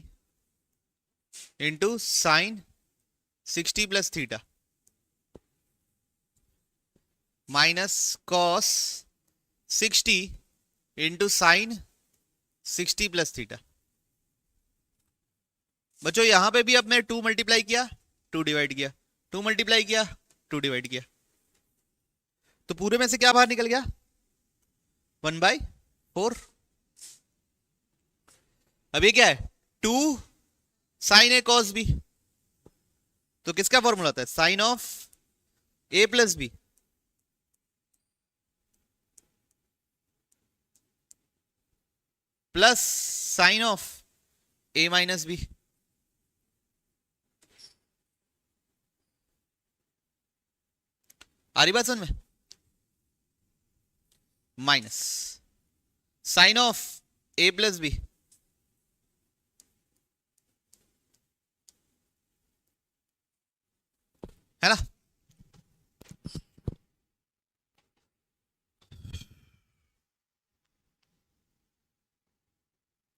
into sine 60 plus theta minus cos 60 into sine 60 plus theta. बच्चों यहां पे भी अब मैं 2 मल्टीप्लाई किया, 2 डिवाइड किया, 2 मल्टीप्लाई किया, 2 डिवाइड किया, तो पूरे में से क्या बाहर निकल गया, 1/4। अब ये क्या है, 2 साइन ए कॉस बी, तो किसका फॉर्मूला होता है, sine of A plus B plus sine of A minus B. आ रही बात समझ में, minus sine of A plus B है ना।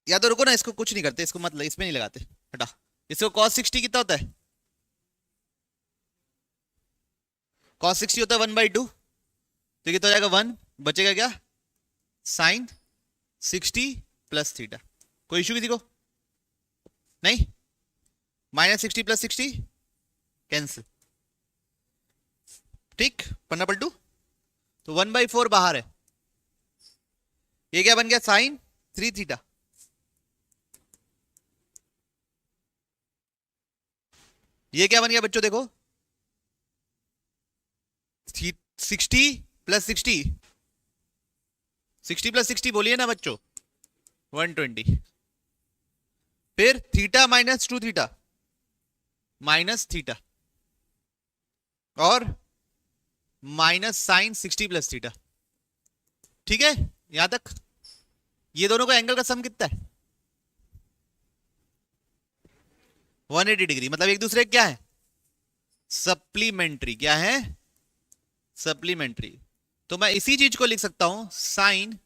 या तो रुको ना, इसको कुछ नहीं करते, इसको मतलब इसमें नहीं लगाते, हटा। इसको cos 60 कितना होता है? cos 60 होता है 1/2, तो कितना हो जाएगा 1, बचेगा क्या? Sine 60 plus theta. कोई इशू किसी को? नहीं। -60 + 60 कैंसिल, ठीक, पन्ना पलटू, तो 1/4 बाहर है। ये क्या बन गया? Sine 3 theta. ये क्या बन गया बच्चों? देखो 60 + 60, 60 + 60 बोलिए ना बच्चों, 120। फिर थीटा -2 थीटा माइनस थीटा, और माइनस साइन 60 + थीटा। ठीक है यहां तक? ये दोनों का एंगल का सम कितना है? 180 डिग्री। मतलब एक दूसरे क्या है? सप्लीमेंट्री। क्या है? सप्लीमेंट्री। तो मैं इसी चीज को लिख सकता हूं साइन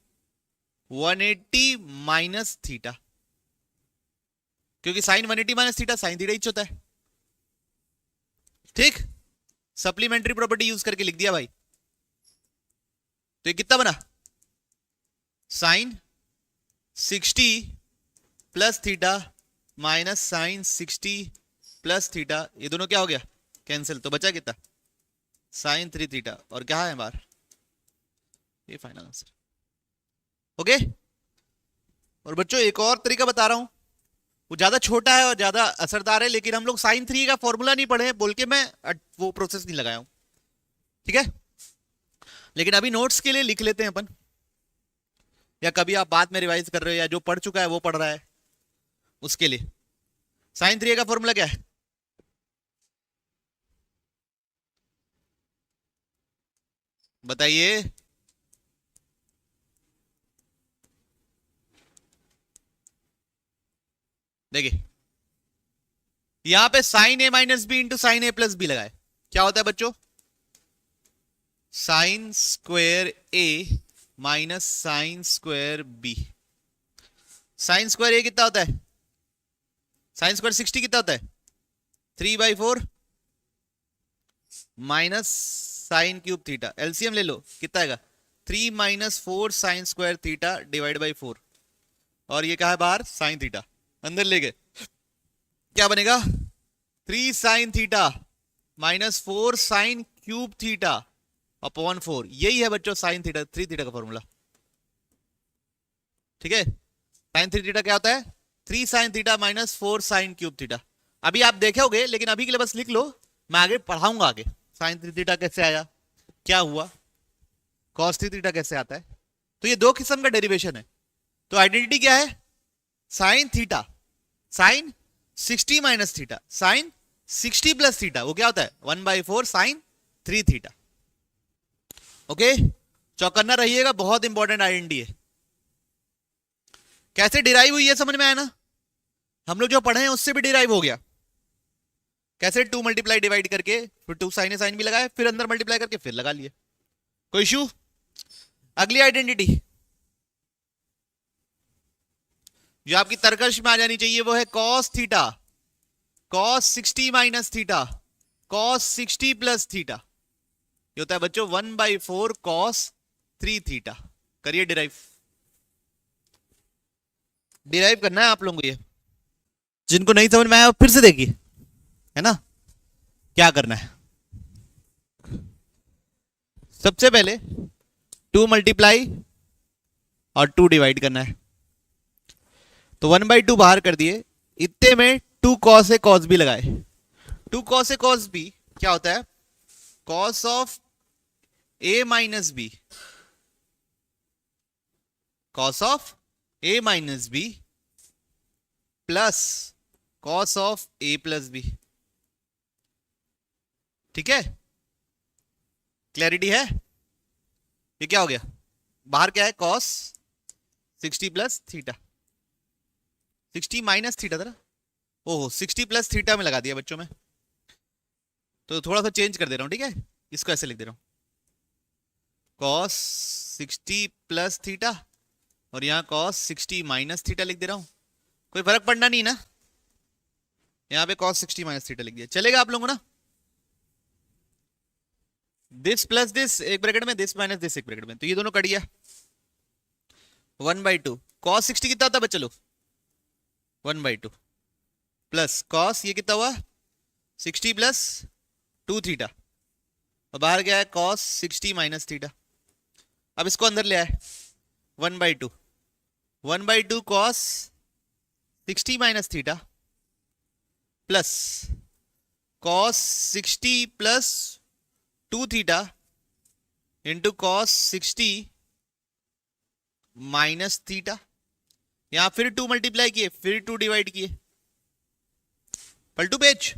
180 माइनस थीटा, क्योंकि sine 180 minus theta sine theta ही होता है। ठीक, सप्लीमेंट्री प्रॉपर्टी यूज करके लिख दिया भाई। तो ये कितना बना? Sine 60 plus theta minus sine 60 plus theta, ये दोनों क्या हो गया? कैंसिल। तो बचा कितना? साइन 3 थीटा, और क्या है बाहर? ये फाइनल आंसर। ओके। और बच्चों एक और तरीका बता रहा हूं, वो ज्यादा छोटा है और ज्यादा असरदार है, लेकिन हम लोग साइन 3 का फॉर्मूला नहीं पढ़े बोल के मैं वो प्रोसेस नहीं लगाया हूं, ठीक है। लेकिन अभी नोट्स के लिए लिख लेते हैं अपन, या कभी आप बाद में रिवाइज कर रहे हो, या जो पढ़ चुका है वो पढ़ रहा है, उसके लिए। साइन 3 का फॉर्मूला क्या है? बताइए। देखिए यहां पे sine a minus B into sine a plus B लगाए, क्या होता है बच्चों? Sine square a minus sine square b। Sine square a कितना होता है? साइन स्क्वायर 60 कितना होता है? 3/4 minus sine cube theta. LCM ले लो, कितना आएगा? 3 - 4 sign square theta divide by 4, और ये क्या है बाहर? Sine theta. अंदर ले गए, क्या बनेगा? 3 sign theta minus 4 sine cube theta upon 4। यही है बच्चों साइन थीटा 3 थीटा का फॉर्मूला, ठीक है। साइन 3 थीटा क्या होता है? 3 sign theta minus 4 sine cube theta. अभी आप देखोगे, लेकिन अभी के लिए बस लिख लो, मैं आगे पढ़ाऊंगा आगे साइन 3 थीटा कैसे आया, क्या हुआ, कॉस 3 थीटा कैसे आता है। तो ये दो किस्म का डेरिवेशन है। तो आइडेंटिटी क्या है? Sine theta sine 60 minus theta sine 60 plus theta, वो क्या होता है? 1/4 साइन 3 थीटा। ओके, चौकन्ना रहिएगा, बहुत इंपॉर्टेंट आइडेंटिटी है। कैसे डिराइव हुई है समझ में आया ना? हम लोग जो पढ़े हैं उससे भी डिराइव हो गया। कैसे? 2 मल्टीप्लाई डिवाइड करके, फिर 2 साइन साइन भी लगाए, फिर अंदर मल्टीप्लाई करके फिर लगा लिए। कोई इशू? अगली आइडेंटिटी जो आपकी तर्कश में आ जानी चाहिए वो है cos theta, cos 60 minus theta, cos 60 plus theta. ये होता है बच्चों 1/4 कॉस 3 थीटा। करिए डिराइव, डिराइव करना है आप लोगों को। ये जिनको नहीं समझ में आया फिर से देखिए, है ना क्या करना है। सबसे पहले 2 मल्टीप्लाई और 2 डिवाइड करना है। तो 1/2 बाहर कर दिए, इतने में 2 कॉस ए कॉस बी लगाए। 2 कॉस ए कॉस बी क्या होता है? Cos of A minus B, cos of A minus B plus cos of A plus B. ठीक है, क्लैरिटी है? ये क्या हो गया? बाहर क्या है? Cos 60 plus theta, 60 minus theta था ना, ओहो 60 प्लस थीटा में लगा दिया बच्चों में। तो थोड़ा सा चेंज कर दे रहा हूं, ठीक है, इसको ऐसे लिख दे रहा हूं, cos 60 प्लस थीटा, और यहाँ cos 60 माइनस थीटा लिख दे रहा हूं, कोई फर्क पड़ना नहीं ना, यहाँ पे cos 60 माइनस थीटा लिख दिया, चलेगा आप लोगों को ना। दिस प्लस दिस एक ब्रैकेट में, दिस माइनस दिस एक ब्रैकेट में, तो ये दोनों कट गया, 1/2 cos 60 कितना होता है बच्चों लोग, 1/2 प्लस cos ये कितना हुआ 60 प्लस 2 थीटा, और बाहर गया है cos 60 माइनस थीटा। अब इसको अंदर ले आए, 1/2 1/2 cos 60 minus theta plus cos 60 plus 2 theta into cos 60 minus theta, यहां फिर 2 मल्टीप्लाई किए, फिर 2 डिवाइड किए, पलटू पेज,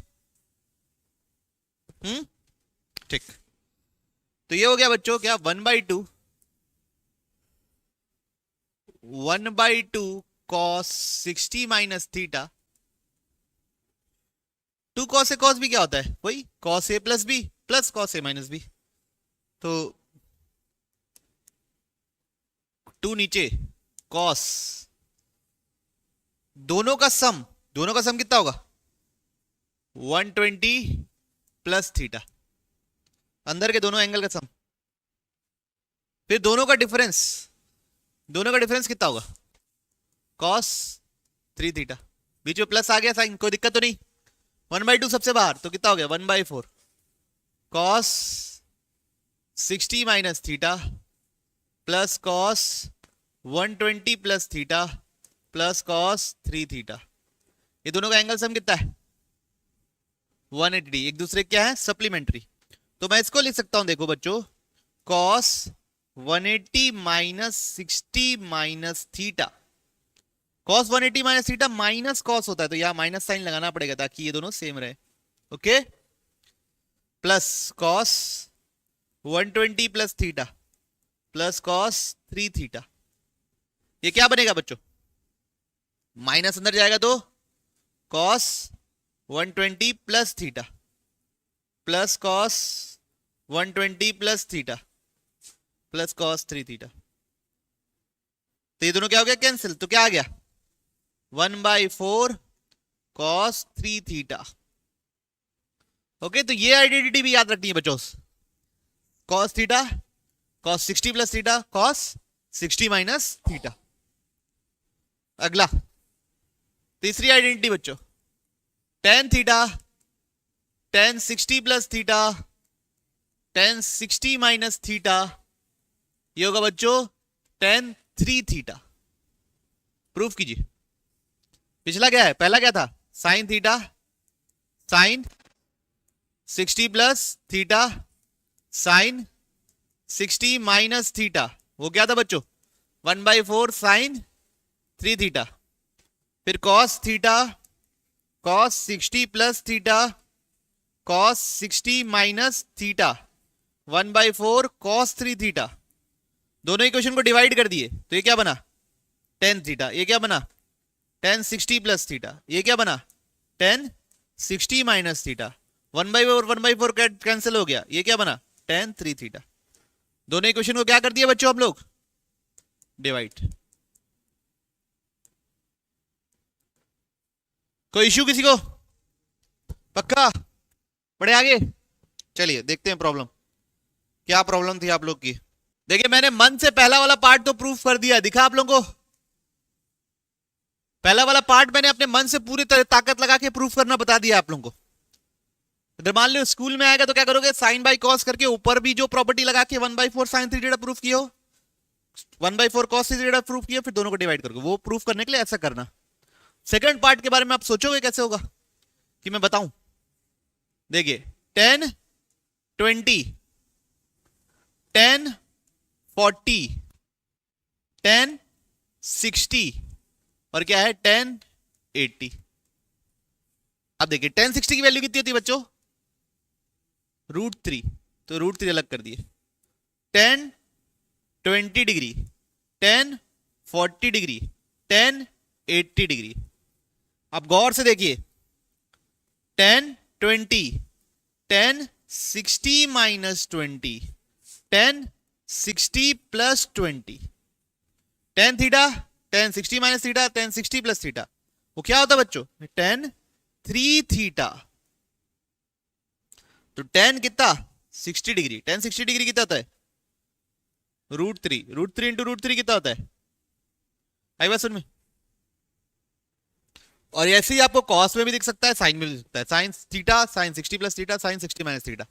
ठीक। तो ये हो गया बच्चों क्या, 1/2 cos 60 माइनस थीटा, 2 cos ए cos b क्या होता है, वही cos a plus b plus cos a minus b, तो 2 नीचे cos, दोनों का सम कितना होगा 120 प्लस थीटा, अंदर के दोनों एंगल का सम, फिर दोनों का डिफरेंस कितना होगा cos 3 थीटा, बीच में प्लस आ गया साइन, कोई दिक्कत तो नहीं, 1/2 सबसे बाहर, तो कितना हो गया 1/4 cos 60 minus theta plus cos 120 plus theta plus cos 3 theta, ये दोनों का एंगल सम कितना है 180, एक दूसरे क्या है सप्लीमेंट्री, तो मैं इसको लिख सकता हूं, देखो बच्चों cos 180 minus 60 minus theta, cos 180 minus theta minus cos होता है, तो यहां माइनस साइन लगाना पड़ेगा ताकि ये दोनों सेम रहे, okay, plus cos 120 plus theta plus cos 3 theta, ये क्या बनेगा बच्चों, माइनस अंदर जाएगा तो cos 120 plus theta plus cos 120 plus theta plus cos 3 theta, तो ये दोनों क्या हो गया कैंसिल, तो क्या आ गया 1/4 cos 3 थीटा, ओके। तो ये आइडेंटिटी भी याद रखनी है बच्चों, cos theta cos 60 plus theta cos 60 minus theta. अगला तीसरी आइडेंटिटी बच्चों, tan theta tan 60 plus theta tan 60 minus theta, ये होगा बच्चों tan 3 थीटा, प्रूफ कीजिए, पिछला क्या है, पहला क्या था sign theta sine 60 plus theta sine 60 minus theta, वो क्या था बच्चों 1/4 साइन 3 थीटा, फिर cos theta cos 60 plus theta cos 60 minus theta 1/4 cos 3 theta, दोनों इक्वेशन को डिवाइड कर दिए, तो ये क्या बना tan थीटा, ये क्या बना tan 60 प्लस थीटा, ये क्या बना tan 60 माइनस थीटा, 1/4 कैंसिल हो गया, ये क्या बना tan 3 थीटा, दोनों इक्वेशन को क्या कर दिया बच्चों हम लोग डिवाइड। कोई इश्यू किसी को, पक्का बढ़े आगे, चलिए देखते हैं प्रॉब्लम, क्या प्रॉब्लम थी आप लोग की। देखिए मैंने मन से पहला वाला पार्ट तो प्रूफ कर दिया, दिखा आप लोगों को, पहला वाला पार्ट मैंने अपने मन से पूरी तरह ताकत लगा के प्रूफ करना बता दिया आप लोगों को। अगर मान लो स्कूल में आएगा तो क्या करोगे, साइन बाई कॉस करके ऊपर भी जो प्रॉपर्टी लगा के 1/4 साइन 3 थीटा प्रूफ किया हो, 1/4 cos 3 थीटा प्रूफ किया, फिर दोनों को डिवाइड करोगे, वो प्रूफ करने के लिए ऐसा करना। सेकंड पार्ट के बारे में आप सोचोगे कैसे होगा कि मैं बताऊं, देखिए tan 20 tan 40 tan 60 और क्या है tan 80। अब देखिए tan 60 की वैल्यू कितनी होती है बच्चों √3, तो √3 अलग कर दिए, tan 20 degree tan 40 degree tan 80 degree. अब गौर से देखिए tan 20 10 60 minus 20, 10 60 plus 20, 10 theta, 10 60 minus theta, 10 60 plus theta, वो क्या होता है बच्चों? 10 3 थीटा। तो 10 कितना? 60 डिग्री। 10 60 डिग्री कितना होता है? √3, √3 इंटू √3 कितना होता है? आई बात समझ में? और ऐसे ही आपको कॉस में भी दिख सकता है, साइन में भी दिख सकता है। Sine theta, sine 60 plus theta, sine 60 minus theta,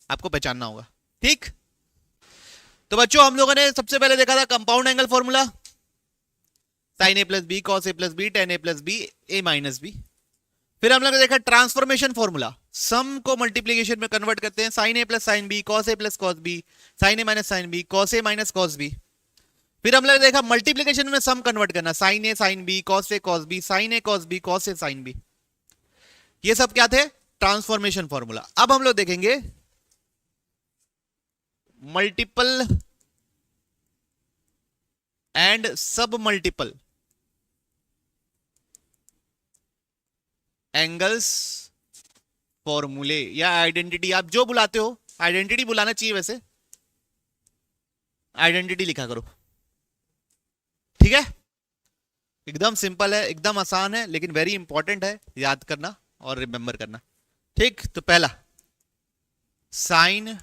आपको पहचानना होगा। ठीक, तो बच्चों हम लोगों ने सबसे पहले देखा था compound angle formula, sign A plus B cos A plus B ten A plus B A minus B. फिर हम लोगों ने देखा ट्रांसफॉर्मेशन फॉर्मूला, सम को मल्टीप्लीकेशन में कन्वर्ट करते हैं, sign A plus sine B cos A plus cos B sign A minus sine B cos A minus cos B. फिर हम लोग देखा मल्टीप्लीकेशन में सम कन्वर्ट करना, sign A sine B cos A cos B sign A cos B cos A sine B. ये सब क्या थे? Transformation formula. अब हम लोग देखेंगे मल्टीपल एंड सब मल्टीपल एंगल्स फॉर्मूले या आइडेंटिटी, आप जो बुलाते हो, आइडेंटिटी बुलाना चाहिए, वैसे आइडेंटिटी लिखा करो। ठीक है, एकदम सिंपल है, एकदम आसान है, लेकिन वेरी इंपॉर्टेंट है याद करना और रिमेंबर करना। ठीक, तो पहला साइन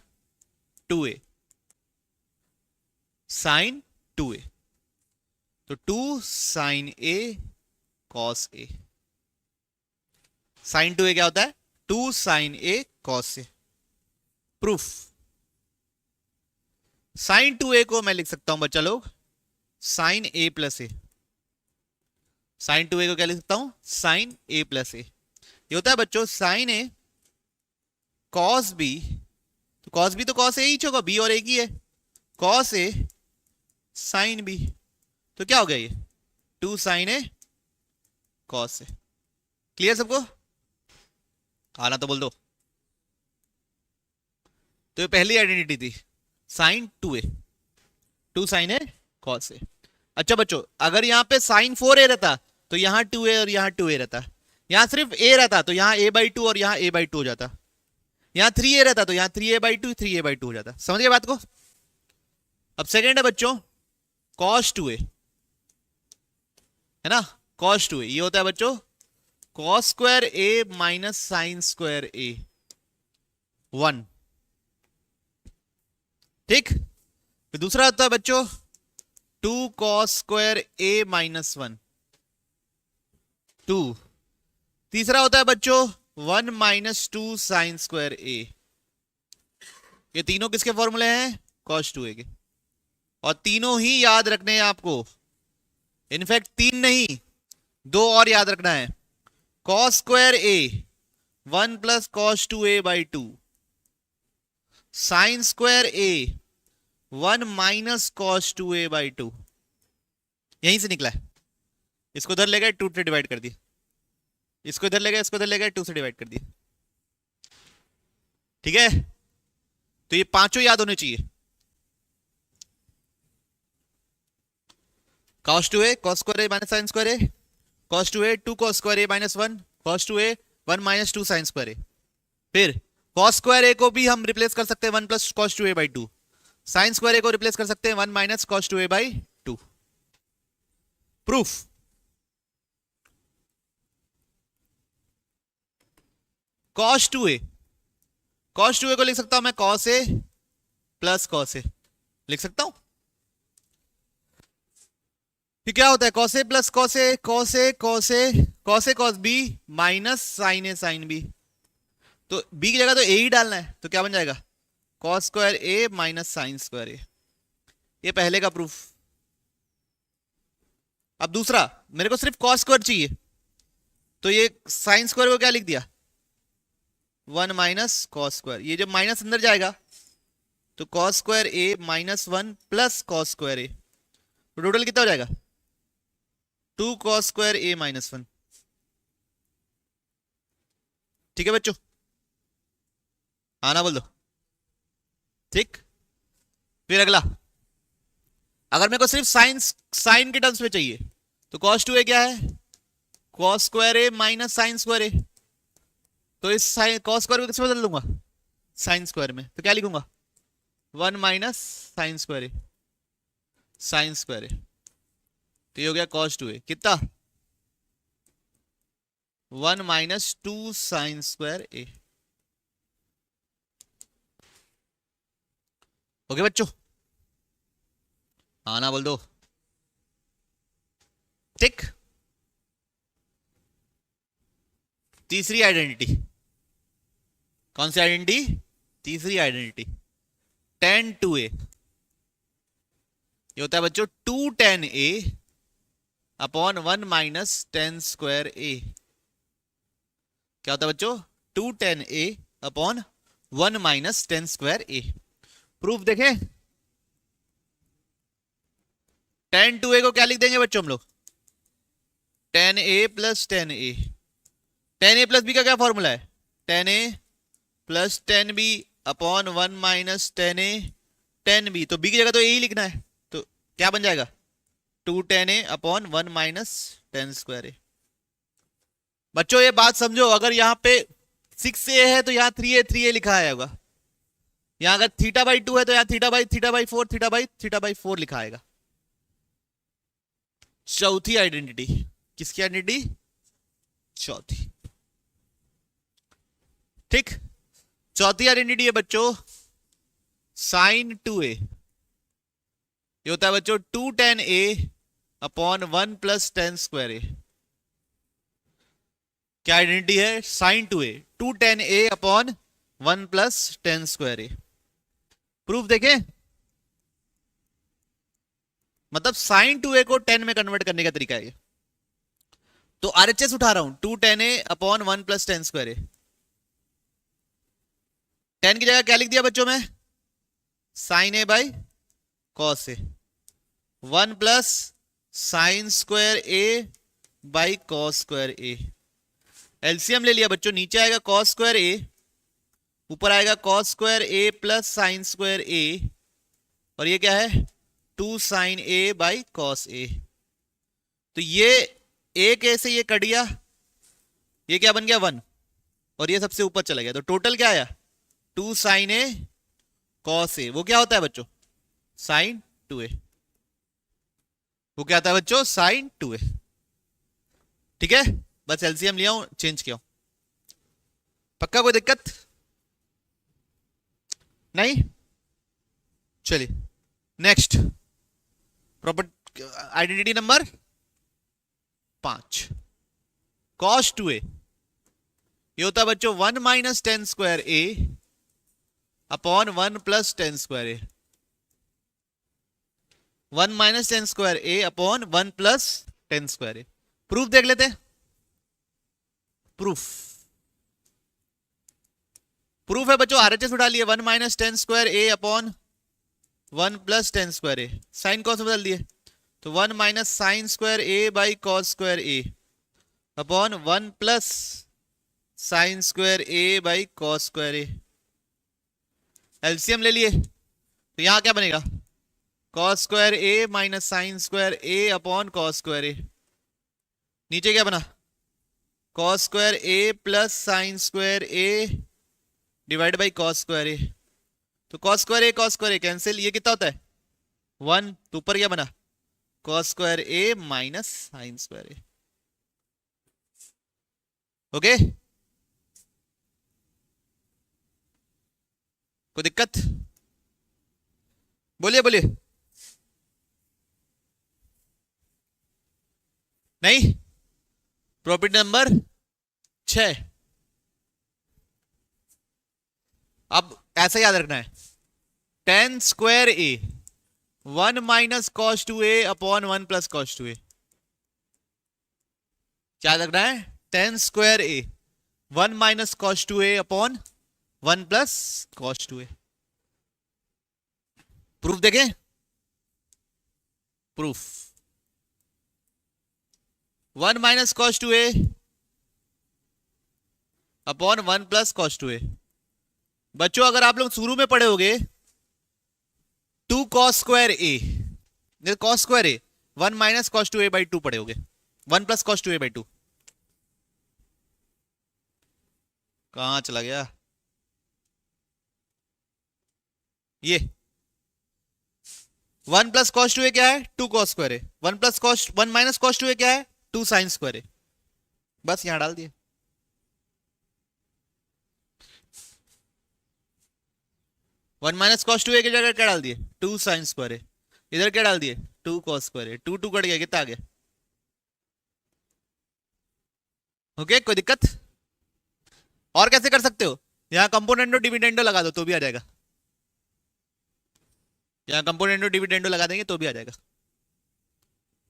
2a, साइन 2a, तो 2 sine a cos a। Sine 2a क्या होता है? 2 sine a cos a। Proof, sine 2a को मैं लिख सकता हूं बच्चा लोग sine a plus A. Sine 2a को क्या लिख सकता हूं? Sine a plus A. ये होता है बच्चों साइन a कॉस b, तो कॉस b तो कॉस a ही होगा, b और a ही है, कॉस a साइन b, तो क्या हो गया ये? 2 sine a cos a। Clear सबको? आना तो बोल दो। तो ये पहली आइडेंटिटी थी, sine 2a, 2 sine a cos a। अच्छा बच्चों, अगर यहां पे साइन 4a रहता तो यहां 2a और यहां 2a रहता, यहां सिर्फ a रहता तो यहां a/2 और यहां a/2 हो जाता, यहां 3a रहता तो यहां 3a/2 3a/2 हो जाता। समझ गए बात को? अब सेकेंड है बच्चों cos 2a, है ना, cos 2a, ये होता है बच्चों cos square a minus sine square a 1। ठीक, फिर दूसरा होता है बच्चों 2 cos स्क्वायर a माइनस 1 2। तीसरा होता है बच्चों 1 माइनस 2 साइन स्क्वायर a। ये तीनों किसके फॉर्मूले हैं? cos 2a के, और तीनों ही याद रखने हैं आपको। इनफैक्ट 3 नहीं, 2 और याद रखना है। cos square a 1 plus cos 2a/2, sign square a 1 minus cos 2a/2, यहीं से निकला है। इसको इधर ले गए 2 से डिवाइड कर दिया, इसको इधर ले गए, इसको इधर ले गए, 2 से डिवाइड कर दिया। ठीक है, तो ये पांचों याद होने चाहिए। cos 2a cos square a minus sine square a, cos 2a 2 cos square a minus 1, cos 2a 1 minus 2 sine square a। फिर cos स्क्वायर a को भी हम रिप्लेस कर सकते हैं 1 plus cos 2a/2, sign square a को replace कर सकते हैं 1 minus cos 2a/2। Proof, cos 2a को लिख सकता हूं मैं cos a plus cos a, लिख सकता हूं। फिर क्या होता है cos a plus cos a cos a cos a cos a cos b minus sine a sine b, तो b की जगह तो a ही डालना है, तो क्या बन जाएगा cos square a minus sine square a। ये पहले का प्रूफ। अब दूसरा, मेरे को सिर्फ cos स्क्वायर चाहिए, तो ये साइन स्क्वायर को क्या लिख दिया 1 माइनस cos स्क्वायर, ये जब माइनस अंदर जाएगा तो cos square a minus 1 plus cos square a, तो टोटल कितना हो जाएगा 2 cos स्क्वायर a माइनस 1। ठीक है बच्चों, आना बोल दो। ठीक, फिर अगला, अगर मेरे को सिर्फ साइन के टर्म्स में चाहिए तो cos 2a क्या है cos square a minus sine square a, तो इस cos स्क्वायर को किसमें बदल दूंगा साइन स्क्वायर में, तो क्या लिखूंगा 1 minus sine square A, sine square A, तो ये हो गया cos 2a कितना 1 minus 2 sine square A. Okay बच्चों, आना बोल दो, ठीक। तीसरी आइडेंटिटी, कौन सी आइडेंटिटी, तीसरी आइडेंटिटी tan 2a, ये होता है बच्चों 2 tan a upon 1 minus tan square A. क्या होता है बच्चों 2 tan a upon 1 minus tan square A. Proof देखें, tan 2a को क्या लिख देंगे बच्चों हम लोग tan a plus tan a, tan a plus b का क्या फॉर्मूला है tan a plus tan b upon 1 minus tan a tan b, तो b की जगह तो a ही लिखना है, तो क्या बन जाएगा 2 tan a upon 1 minus tan square A. बच्चों ये बात समझो, अगर यहाँ पे 6a है तो यहाँ 3a लिखा है होगा, यहाँ अगर थीटा बाई 2 है तो यहाँ थीटा बाई 4 थीटा बाई 4 लिखा आएगा। चौथी आइडेंटिटी, किसकी आइडेंटिटी, चौथी, ठीक। चौथी आइडेंटिटी है बच्चों साइन 2a, ये होता है बच्चों 2 tan a upon 1 plus tan square A. क्या आइडेंटिटी है sine 2a, 2 tan a upon 1 plus tan square A. Proof देखें, मतलब साइन 2a को 10 में कन्वर्ट करने का तरीका है ये। तो आरएचएस उठा रहा हूं 2 tan a upon 1 plus tan square A. 10 की जगह क्या लिख दिया बच्चों में sine A by cos A, 1 plus sine square A by cos square A. LCM ले लिया बच्चों, नीचे आएगा कॉस स्क्वायर ए, ऊपर आएगा कॉस स्क्वायर ए प्लस साइन स्क्वायर ए, और ये क्या है 2 साइन ए बाई कॉस ए। तो ये एक ए से ये कट गया, ये क्या बन गया 1, और ये सबसे ऊपर चला गया, तो टोटल क्या आया 2 साइन ए कॉस ए। वो क्या होता है बच्चों साइन 2a, वो क्या आता है बच्चों साइन 2a, ठीक है। बस एलसीएम लिया हूं, चेंज किया हूं, पक्का कोई दिक्कत नहीं। चलिए next property, identity number 5 cos 2a, ये होता है बच्चों 1 minus tan square A upon 1 plus tan square A, 1 minus tan square A upon 1 plus tan square A. Proof देख लेते हैं, प्रूफ है बच्चों आरएचएस उठा लिए 1 minus tan square A upon 1 plus tan square A, sine cos बदल दिए, तो 1 minus sine square A by cos square A upon 1 plus sine square A by cos square A. LCM ले लिए, तो यहां क्या बनेगा कॉस स्क्वायर ए minus sine square ए upon cos square ए, नीचे क्या बना cos square A plus sine square A divide by cos square A, तो कॉस स्क्वायर ए कैंसिल, ये कितना होता है 1, तो ऊपर क्या बना cos square A minus sine square A. Okay, कोई दिक्कत, बोलिए बोलिए, नहीं। प्रॉपर्टी नंबर 6, अब ऐसा याद रखना है tan square A 1 minus cos 2a upon 1 plus cos 2a, क्या याद रखना है tan square A 1 minus cos 2a upon 1 plus cos 2a। Proof देखें, proof 1 minus cos 2a upon 1 plus cos 2a। बच्चों अगर आप लोग शुरू में पढ़े होगे 2 cos square A, cos square A 1 minus cos 2a by 2 पढ़े होगे, 1 प्लस कॉस 2a बाई 2। कहां चला गया ये 1 प्लस कॉस 2a क्या है? 2 कॉस स्क्वायर है। 1 माइनस कॉस 2a क्या है? 2 साइन स्क्वायर है। बस यहां डाल दिए। वन माइनस कॉस 2a की जगह क्या डाल दिए? 2 साइन स्क्वायर है। इधर क्या डाल दिए? 2 कॉस स्क्वायर है। 2 2 कट गया, कितना आ गया? ओके, कोई दिक्कत? और कैसे कर सकते हो? यहां कंपोनेंडो डिविडेंडो लगा दो तो भी आ जाएगा। यहां कंपोनेंडो डिविडेंडो लगा देंगे तो भी आ जाएगा।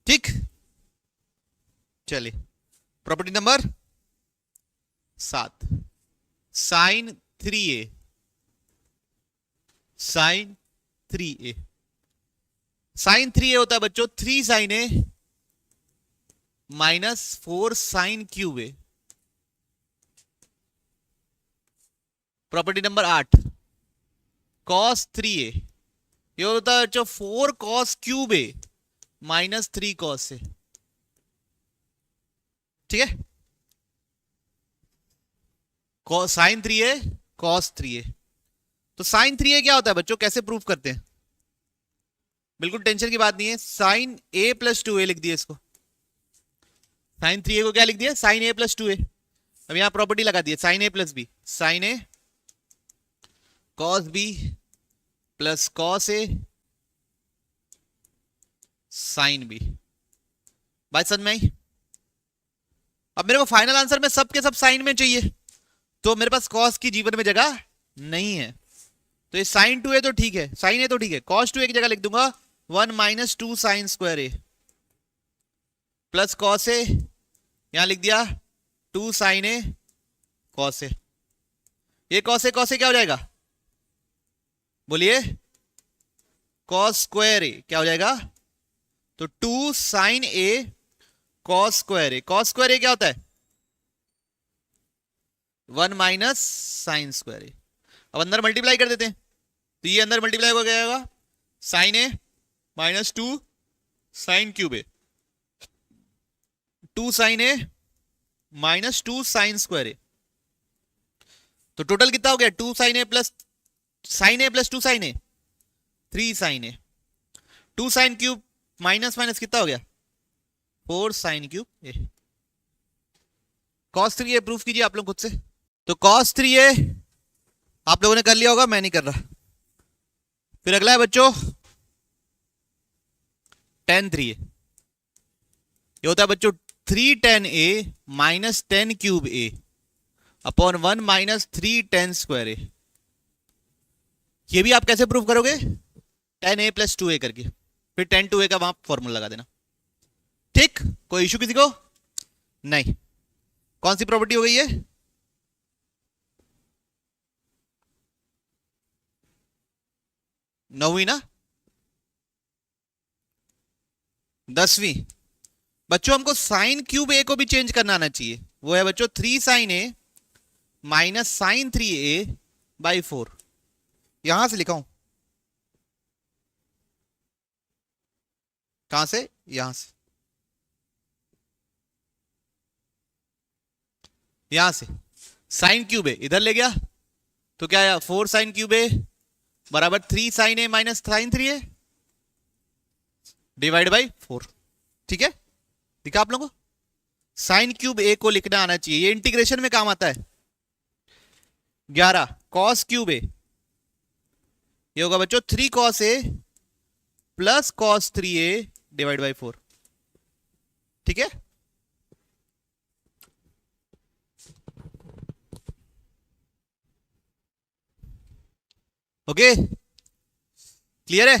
ठीक, चलिए property number 7, sine 3a, sine 3a, sine 3a होता है बच्चों 3 sine A minus 4 sine cube A. Property number 8, cos 3a, ये होता है बच्चों 4 cos cube A minus 3 cos से। ठीक है, साइन 3a कॉस 3a। तो साइन 3a क्या होता है बच्चों, कैसे प्रूफ करते हैं? बिल्कुल टेंशन की बात नहीं है, साइन a प्लस 2a लिख दिया इसको। साइन 3a को क्या लिख दिया? Sine a plus 2a। अब यहां प्रॉपर्टी लगा दी है sine a plus B, sine a cos b plus cos a sine b। बात समझ में आई? अब मेरे को फाइनल आंसर में सब के सब साइन में चाहिए, तो मेरे पास कॉस की जीवन में जगह नहीं है। तो ये साइन 2a तो ठीक है, साइन a तो ठीक है, कॉस 2a की जगह लिख दूंगा 1 minus 2 sine square a plus cos a, यहां लिख दिया 2 साइन a कॉस a। ये कॉस a क्या हो जाएगा? बोलिए, कॉस स्क्वायर a क्या हो जाएगा? तो 2 sine a cos square a। Cos square a क्या होता है? 1 माइनस साइन स्क्वायर a। अब अंदर मल्टीप्लाई कर देते हैं, तो ये अंदर मल्टीप्लाई हो गया होगा sine a minus 2 sine cube a, 2 sine a minus 2 sine square a। तो टोटल कितना हो गया? 2 sine a plus 2 sine a, 3 sine a, 2 sine cube minus minus कितना हो गया? 4 sine cube A. Cos 3a proof कीजिए आप लोग खुद से। तो कॉस 3a आप लोगों ने कर लिया होगा, मैं नहीं कर रहा। फिर अगला है बच्चों tan 3a। ये होता है बच्चों 3 tan a minus 10 cube a upon 1 minus 3 tan square a। ये भी आप कैसे प्रूफ करोगे? tan a प्लस 2a करके, फिर tan 2a का वहां फॉर्मूला लगा देना। ठीक, कोई इशू किसी को नहीं? कौन सी प्रॉपर्टी हो गई है? नौवीं ना? 10वीं। बच्चों हमको साइन क्यूब ए को भी चेंज करना आना चाहिए, वो है बच्चों 3 sine A minus sine 3a by 4। यहां से लिखा हूं, कहां से? यहां से, यहां से साइन क्यूब ए इधर ले गया तो क्या आया? 4 साइन क्यूब ए बराबर 3 sine A minus sine 3a divide by 4। ठीक है, दिखा आप लोगों को? साइन क्यूब ए को लिखना आना चाहिए, ये इंटीग्रेशन में काम आता है। 11 कॉस क्यूब ए, ये होगा बच्चों 3 cos A plus cos 3a divide by 4। ठीक है, ओके, क्लियर है?